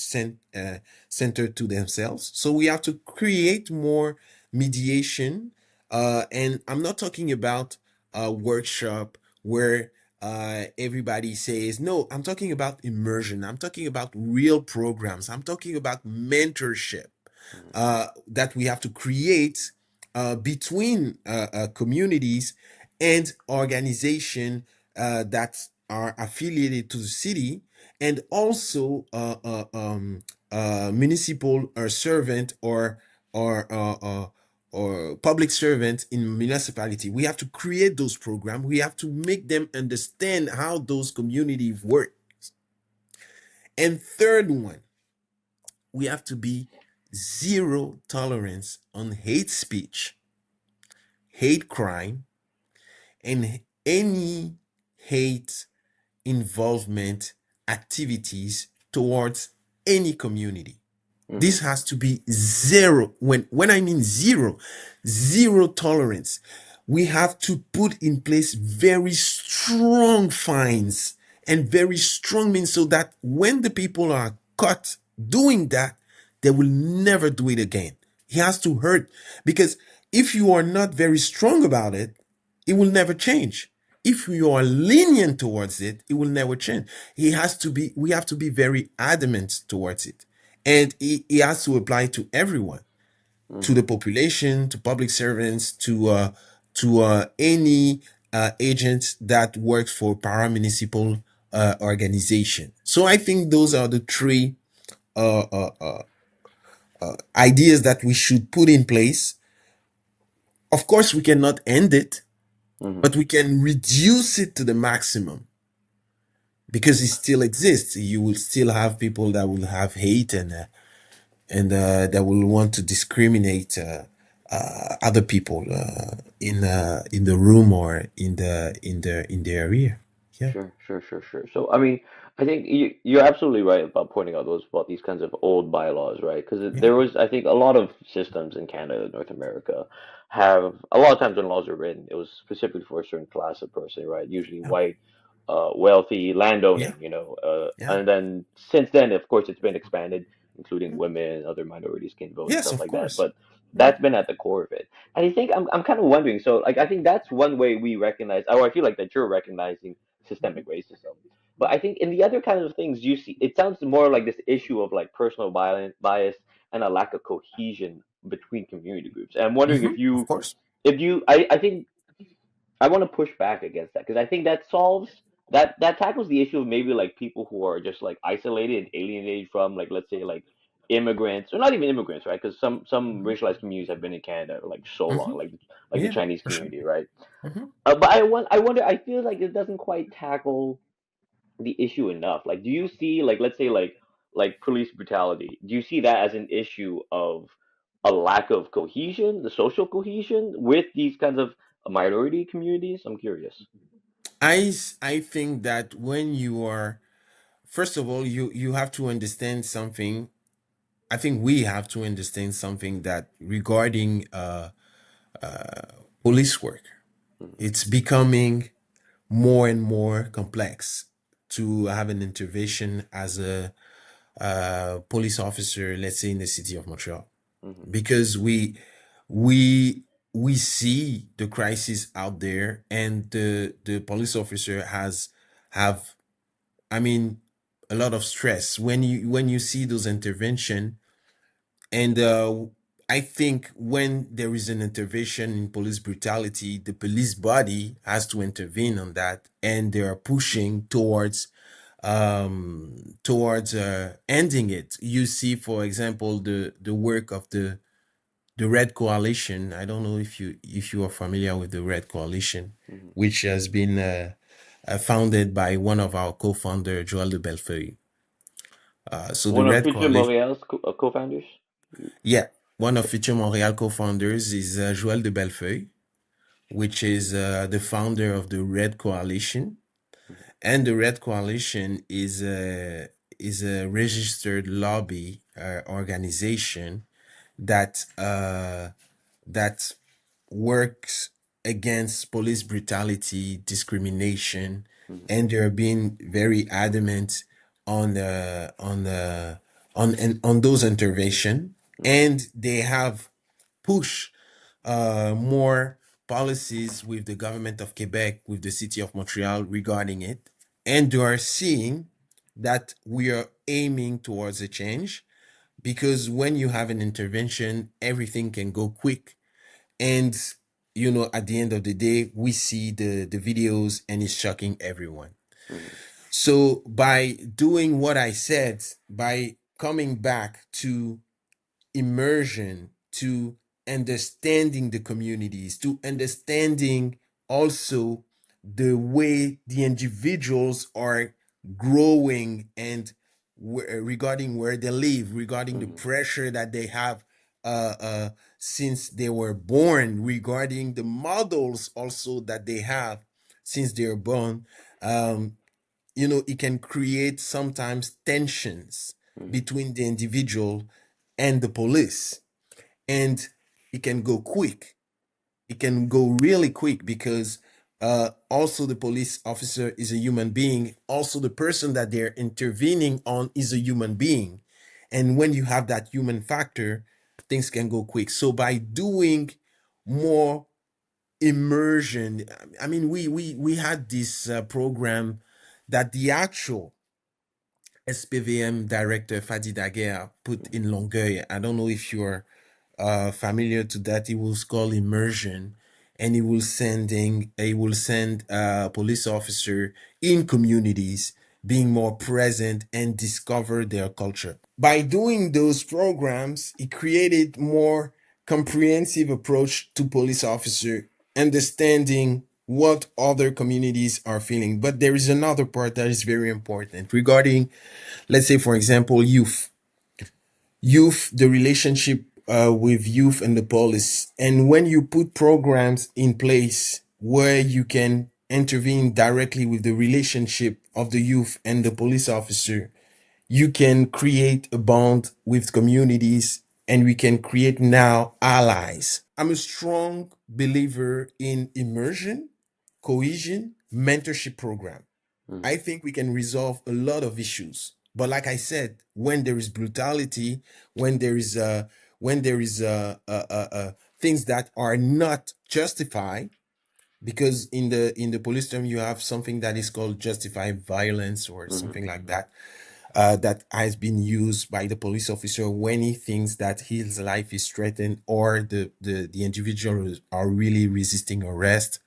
centered to themselves. So we have to create more mediation, and I'm not talking about a workshop where everybody says no. I'm talking about immersion, I'm talking about real programs, I'm talking about mentorship
Mm-hmm.
that we have to create between communities and organization that are affiliated to the city, and also municipal or servant or public servant in municipality. We have to create those programs. We have to make them understand how those communities work. And third one, we have to be zero tolerance on hate speech, hate crime, and any hate involvement activities towards any community.
Mm-hmm.
This has to be zero. When I mean zero, zero tolerance. We have to put in place very strong fines and very strong means, so that when the people are caught doing that, they will never do it again. It has to hurt, because if you are not very strong about it, it will never change. If you are lenient towards it, it will never change. We have to be very adamant towards it. And it has to apply to everyone, to
Mm-hmm.
the population, to public servants, to any agent that works for paramunicipal organization. So I think those are the three uh, uh, uh, ideas that we should put in place. Of course, we cannot end it,
Mm-hmm.
but we can reduce it to the maximum, because it still exists. You will still have people that will have hate, and that will want to discriminate other people in the room or in the area. Yeah,
Sure, sure, sure, sure. So, I mean, I think you're absolutely right about pointing out these kinds of old bylaws, right? Because
yeah,
there was, I think, a lot of systems in Canada, North America, have a lot of times when laws were written, it was specifically for a certain class of person, right? Usually
yeah,
white, wealthy,
yeah,
landowning,
yeah.
and then since then, of course, it's been expanded, including women, other minorities can vote and
Yes,
stuff
of
like that.
course.
But
Yeah,
that's been at the core of it. And I think I'm kind of wondering, so like I think that's one way we recognize, or I feel like that you're recognizing systemic racism. But I think in the other kinds of things you see, it sounds more like this issue of like personal violence, bias, and a lack of cohesion between community groups. And I'm wondering
of course.
I think I want to push back against that because I think that tackles the issue of maybe like people who are just like isolated and alienated from like let's say like immigrants, or not even immigrants, right? Because some racialized communities have been in Canada like so long,
Hmm.
like the
Yeah,
Chinese
for sure.
community, right?
Hmm.
But I wonder. I feel like it doesn't quite tackle the issue enough. Like, do you see, like, let's say, like police brutality? Do you see that as an issue of a lack of cohesion, the social cohesion with these kinds of minority communities? I'm curious.
I think that when you are, first of all, you have to understand something. I think we have to understand something that regarding police work,
Hmm.
it's becoming more and more complex to have an intervention as a police officer, let's say in the city of Montreal,
Hmm.
because we we see the crisis out there, and the police officer has have, I mean, a lot of stress when you see those intervention. And I think when there is an intervention in police brutality, the police body has to intervene on that, and they are pushing towards ending it. You see, for example, the work of the Red Coalition. I don't know if you are familiar with the Red Coalition,
Hmm.
which has been founded by one of our co-founder, Joël de Bellefeuille. So the
One of
Red
Future
Coalition,
Montreal's co-founders.
yeah, one of Future Montreal co-founders is Joël de Bellefeuille, which is the founder of the Red Coalition. And the Red Coalition is a registered lobby organization that that works against police brutality, discrimination,
Hmm.
and they're being very adamant on on those intervention,
Hmm.
and they have pushed more policies with the government of Quebec, with the city of Montreal regarding it, and they are seeing that we are aiming towards a change, because when you have an intervention, everything can go quick. And at the end of the day, we see the videos, and it's shocking everyone.
Hmm.
So by doing what I said, by coming back to immersion, to understanding the communities, to understanding also the way the individuals are growing, and regarding where they live, regarding the
Hmm.
pressure that they have uh, uh, since they were born, regarding the models also that they have since they were born. Um, it can create sometimes tensions
Hmm.
between the individual and the police. And it can go quick. It can go really quick, because also the police officer is a human being. Also, the person that they're intervening on is a human being. And when you have that human factor, things can go quick. So by doing more immersion, I mean, we had this program that the actual SPVM director Fady Dagher put in Longueuil. I don't know if you're familiar to that. He will call immersion, and he will send a police officer in communities, being more present and discover their culture. By doing those programs, he created more comprehensive approach to police officer, understanding what other communities are feeling. But there is another part that is very important regarding, let's say, for example, the relationship with youth and the police. And when you put programs in place where you can intervene directly with the relationship of the youth and the police officer, you can create a bond with communities, and we can create now allies. I'm a strong believer in immersion, cohesion, mentorship program.
Hmm.
I think we can resolve a lot of issues. But like I said, when there is brutality, when there is things that are not justified, because in the police term you have something that is called justified violence or
Hmm.
something like that, that has been used by the police officer when he thinks that his life is threatened, or the individual are really resisting arrest.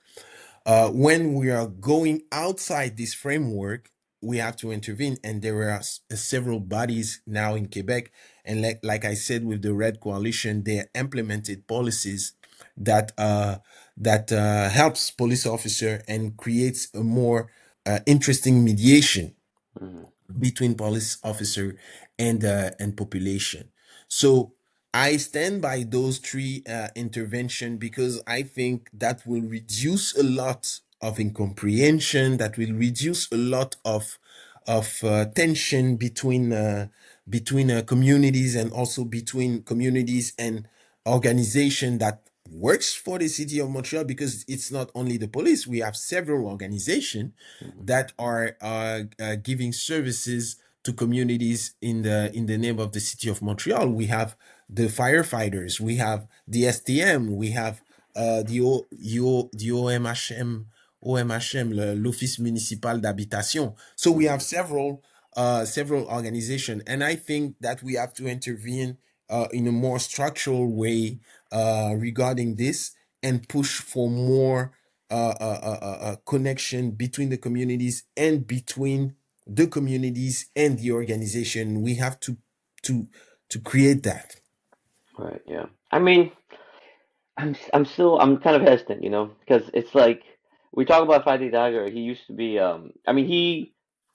When we are going outside this framework, we have to intervene. And there are several bodies now in Quebec. And like I said, with the Red Coalition, they implemented policies that helps police officer and creates a more interesting mediation
Hmm.
between police officer and population. So I stand by those three intervention because I think that will reduce a lot of incomprehension, that will reduce a lot of tension between communities, and also between communities and organization that works for the city of Montreal, because it's not only the police. We have several organizations
Hmm.
that are giving services to communities in the name of the city of Montreal. We have the firefighters, we have the STM, we have the OMHM, l'Office Municipal d'Habitation. So we have
Hmm.
several organizations, and I think that we have to intervene in a more structural way regarding this, and push for more connection between the communities and between the communities and the organization. We have to to create that.
Right. Yeah. I mean, I'm kind of hesitant, because it's like we talk about Fady Dagher. He used to be I mean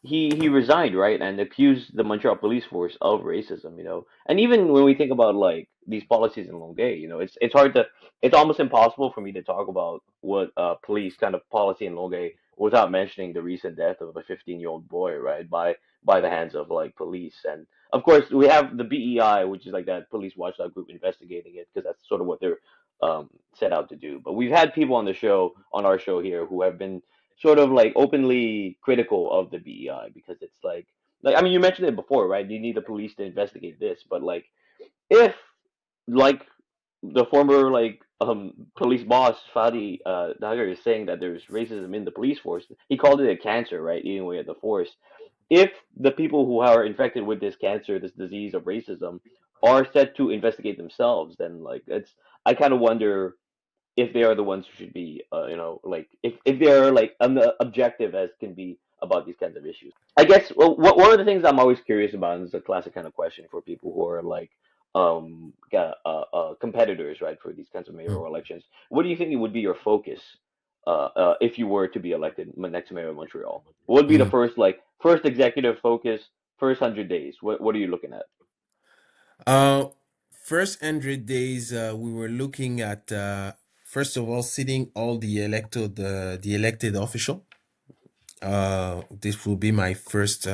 he resigned, right, and accused the Montreal police force of racism, And even when we think about like these policies in Longueuil, it's hard to it's almost impossible for me to talk about what police kind of policy in Longueuil without mentioning the recent death of a 15-year-old boy, right, by the hands of like police. And of course we have the BEI, which is like that police watchdog group investigating it because that's sort of what they're set out to do. But we've had people on our show here, who have been sort of like openly critical of the BEI because it's like I mean, you mentioned it before, right? You need the police to investigate this, but like if like the former police boss Fady Dagher is saying that there's racism in the police force, he called it a cancer, right? Eating away at the force. If the people who are infected with this cancer, this disease of racism, are set to investigate themselves, then like it's I kind of wonder if they are the ones who should be, like if they're like objective as can be about these kinds of issues. I guess one of the things I'm always curious about, and it's a classic kind of question for people who are like competitors, right, for these kinds of mayoral elections. What do you think would be your focus if you were to be elected next mayor of Montreal? What would be the
Mm.
first executive focus, first 100 days? What are you looking at?
Uh, First 100 days, we were looking at first of all sitting all the elected official. This will be my first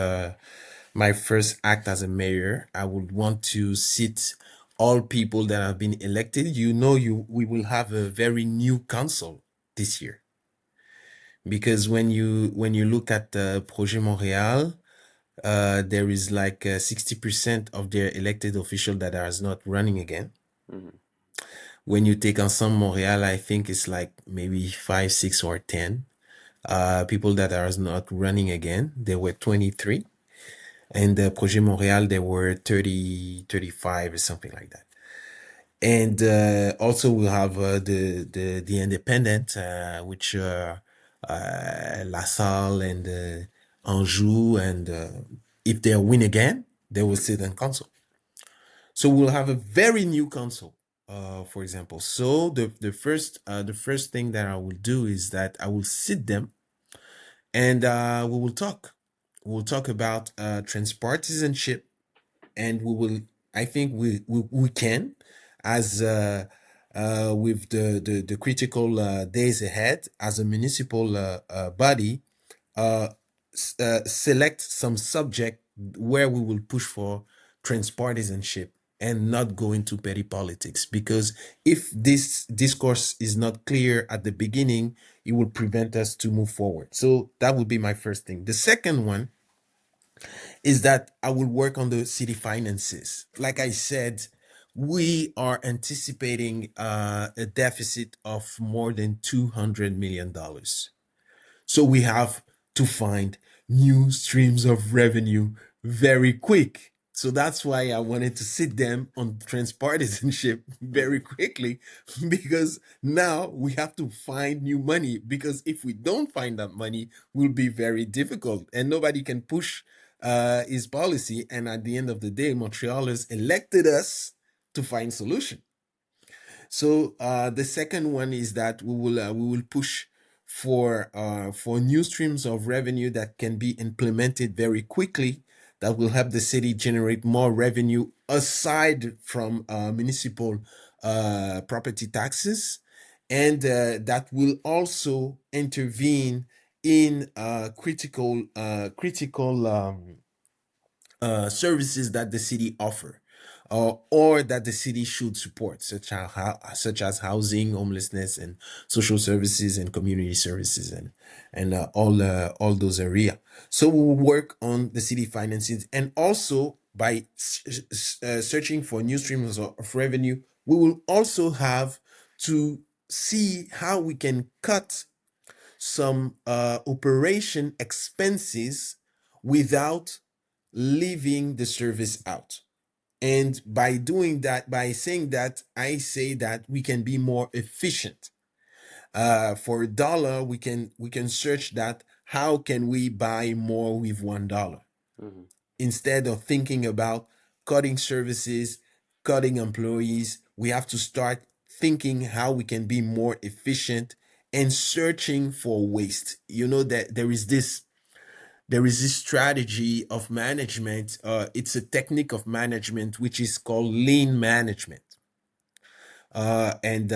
act as a mayor. I would want to sit all people that have been elected. We will have a very new council this year, because when you look at Projet Montréal, there is like 60% of their elected official that are not running again.
Hmm.
When you take Ensemble Montréal, I think it's like maybe 5, 6, or 10 people that are not running again. There were 23. And Projet Montréal, there were 30, 35, or something like that. And also we'll have the independent, which La Salle and Anjou, and if they win again, they will sit in council. So we'll have a very new council, for example. So the first thing that I will do is that I will sit them, and we will talk. We'll talk about transpartisanship, and we will. I think we can, as with the critical days ahead, as a municipal body, uh, select some subject where we will push for transpartisanship and not go into petty politics. Because if this discourse is not clear at the beginning, it will prevent us to move forward. So that would be my first thing. The second one is that I will work on the city finances. Like I said, we are anticipating a deficit of more than $200 million. So we have to find new streams of revenue very quick. So that's why I wanted to sit them on transpartisanship very
Mhm.
quickly, because now we have to find new money. Because if we don't find that money, will be very difficult, and nobody can push his policy. And at the end of the day, Montrealers elected us to find solution. So the second one is that we will push for new streams of revenue that can be implemented very quickly, that will help the city generate more revenue aside from municipal property taxes, and that will also intervene in critical services that the city offer, or that the city should support, such as housing, homelessness, and social services and community services, and all those areas. So we will work on the city finances, and also by searching for new streams of revenue, we will also have to see how we can cut some operation expenses without leaving the service out. And by doing that, by saying that, I say that we can be more efficient. For $1, we can search that. How can we buy more with $1?
Mhm.
Instead of thinking about cutting services, cutting employees, we have to start thinking how we can be more efficient and searching for waste. You know that there is this strategy of management. It's a technique of management which is called lean management. And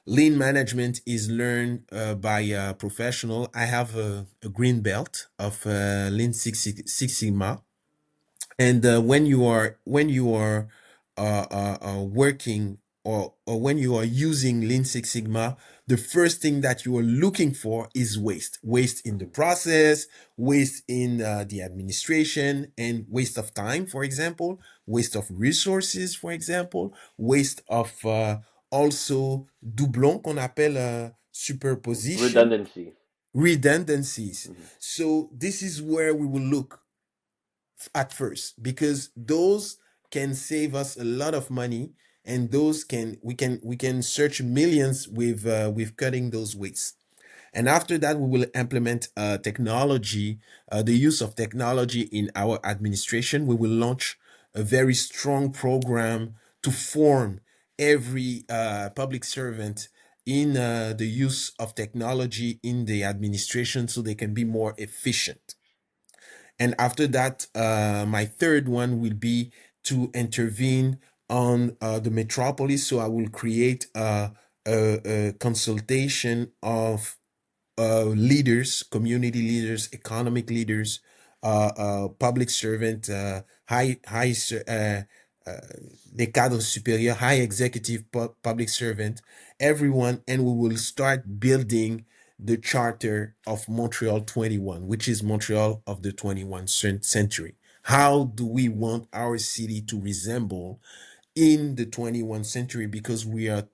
lean management is learned by a professional. I have a green belt of Lean Six Sigma. And when you are working, or when you are using Lean Six Sigma, the first thing that you are looking for is waste in the
Mhm.
process, waste in the administration, and waste of time, for example, waste of resources, for example, waste of also doublon qu'on appelle superposition,
Redundancy.
redundancies.
Mhm.
So this is where we will look at first, because those can save us a lot of money, and those we can search millions with cutting those wastes. And after that, we will implement technology, the use of technology in our administration. We will launch a very strong program to form every public servant in the use of technology in the administration, so they can be more efficient. And after that, my third one will be to intervene on the metropolis. So I will create a consultation of leaders, community leaders, economic leaders, public servant, uh, des cadres supérieurs, high executive public servant, everyone, and we will start building the charter of Montreal 21, which is Montreal of the 21st century. How do we want our city to resemble in the 21st century? Because we are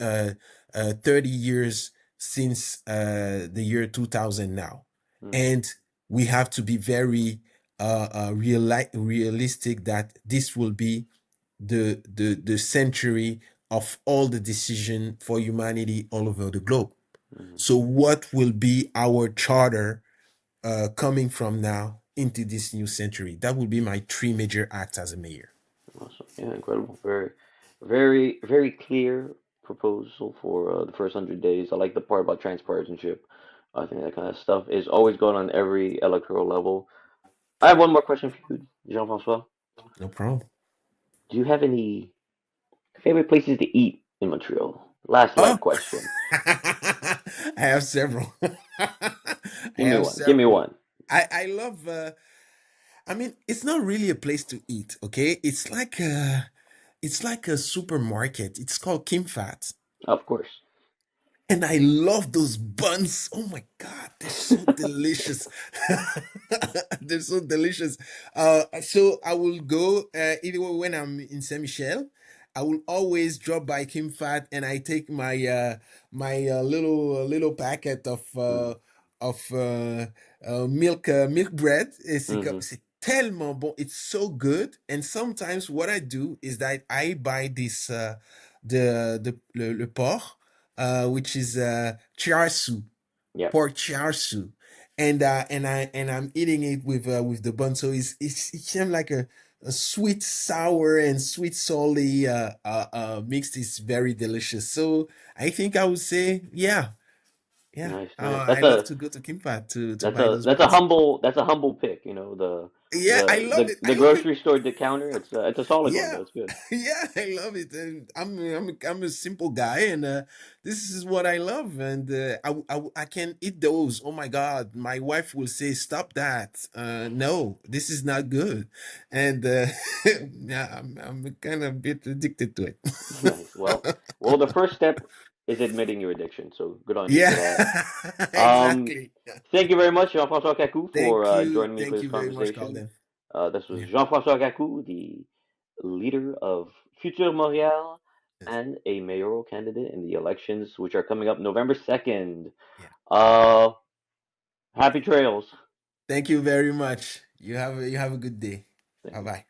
uh, 30 years since the year 2000 now.
Mhm.
And we have to be very realistic that this will be the century of all the decision for humanity all over the globe.
Mhm.
So what will be our charter coming from now into this new century? That will be my three major acts as a mayor.
Awesome. Yeah, incredible. Very, very, very clear proposal for the first 100 days. I like the part about transpartisanship. I think that kind of stuff is always going on every electoral level. I have one more question for you, Jean-François.
No problem.
Do you have any favorite places to eat in Montreal? Last
Oh,
light question.
I have several. I
Give me
have
one. Give me
several.
one.
I love. I mean, it's not really a place to eat. Okay, it's like a supermarket. It's called Kim Fat.
Of course.
And I love those buns. Oh my God, they're so delicious. They're so delicious. So I will go, even when I'm in Saint Michel. I will always drop by Kim Fat, and I take my little packet of
Mhm.
milk bread.
Mhm.
tellement bon. It's so good. And sometimes what I do is that I buy this le porc, which is char siu,
Yeah,
pork char siu, and I'm eating it with the bun. So it's kind of like a sweet sour and sweet salty mixed. Is very delicious. So I think I would say yeah, yeah.
nice, nice.
I love to go to Kimpa to buy those buns.
That's a humble pick. You know,
Yeah, I love it. I
the
love it.
grocery store counter. It's a solid one
Yeah,
though. It's good.
yeah, I love it. And I'm a simple guy, and this is what I love. And I can eat those. Oh my God, my wife will say, "Stop that! No, this is not good." And yeah, I'm kind of a bit addicted to it.
Nice. Well, the first step is admitting your addiction. So good on you for
Yeah,
that. Um,
exactly.
Thank you very much, Jean-François Kacou, for joining me for
Thank
this
you very much,
conversation.
Kalden.
This was
Yeah,
Jean-François Kacou, the leader of Future Montreal
yes.
and a mayoral candidate in the elections, which are coming up November 2nd.
Yeah.
Uh, Happy trails.
Thank you very much. You have a good day.
Thank
Bye
you.
bye.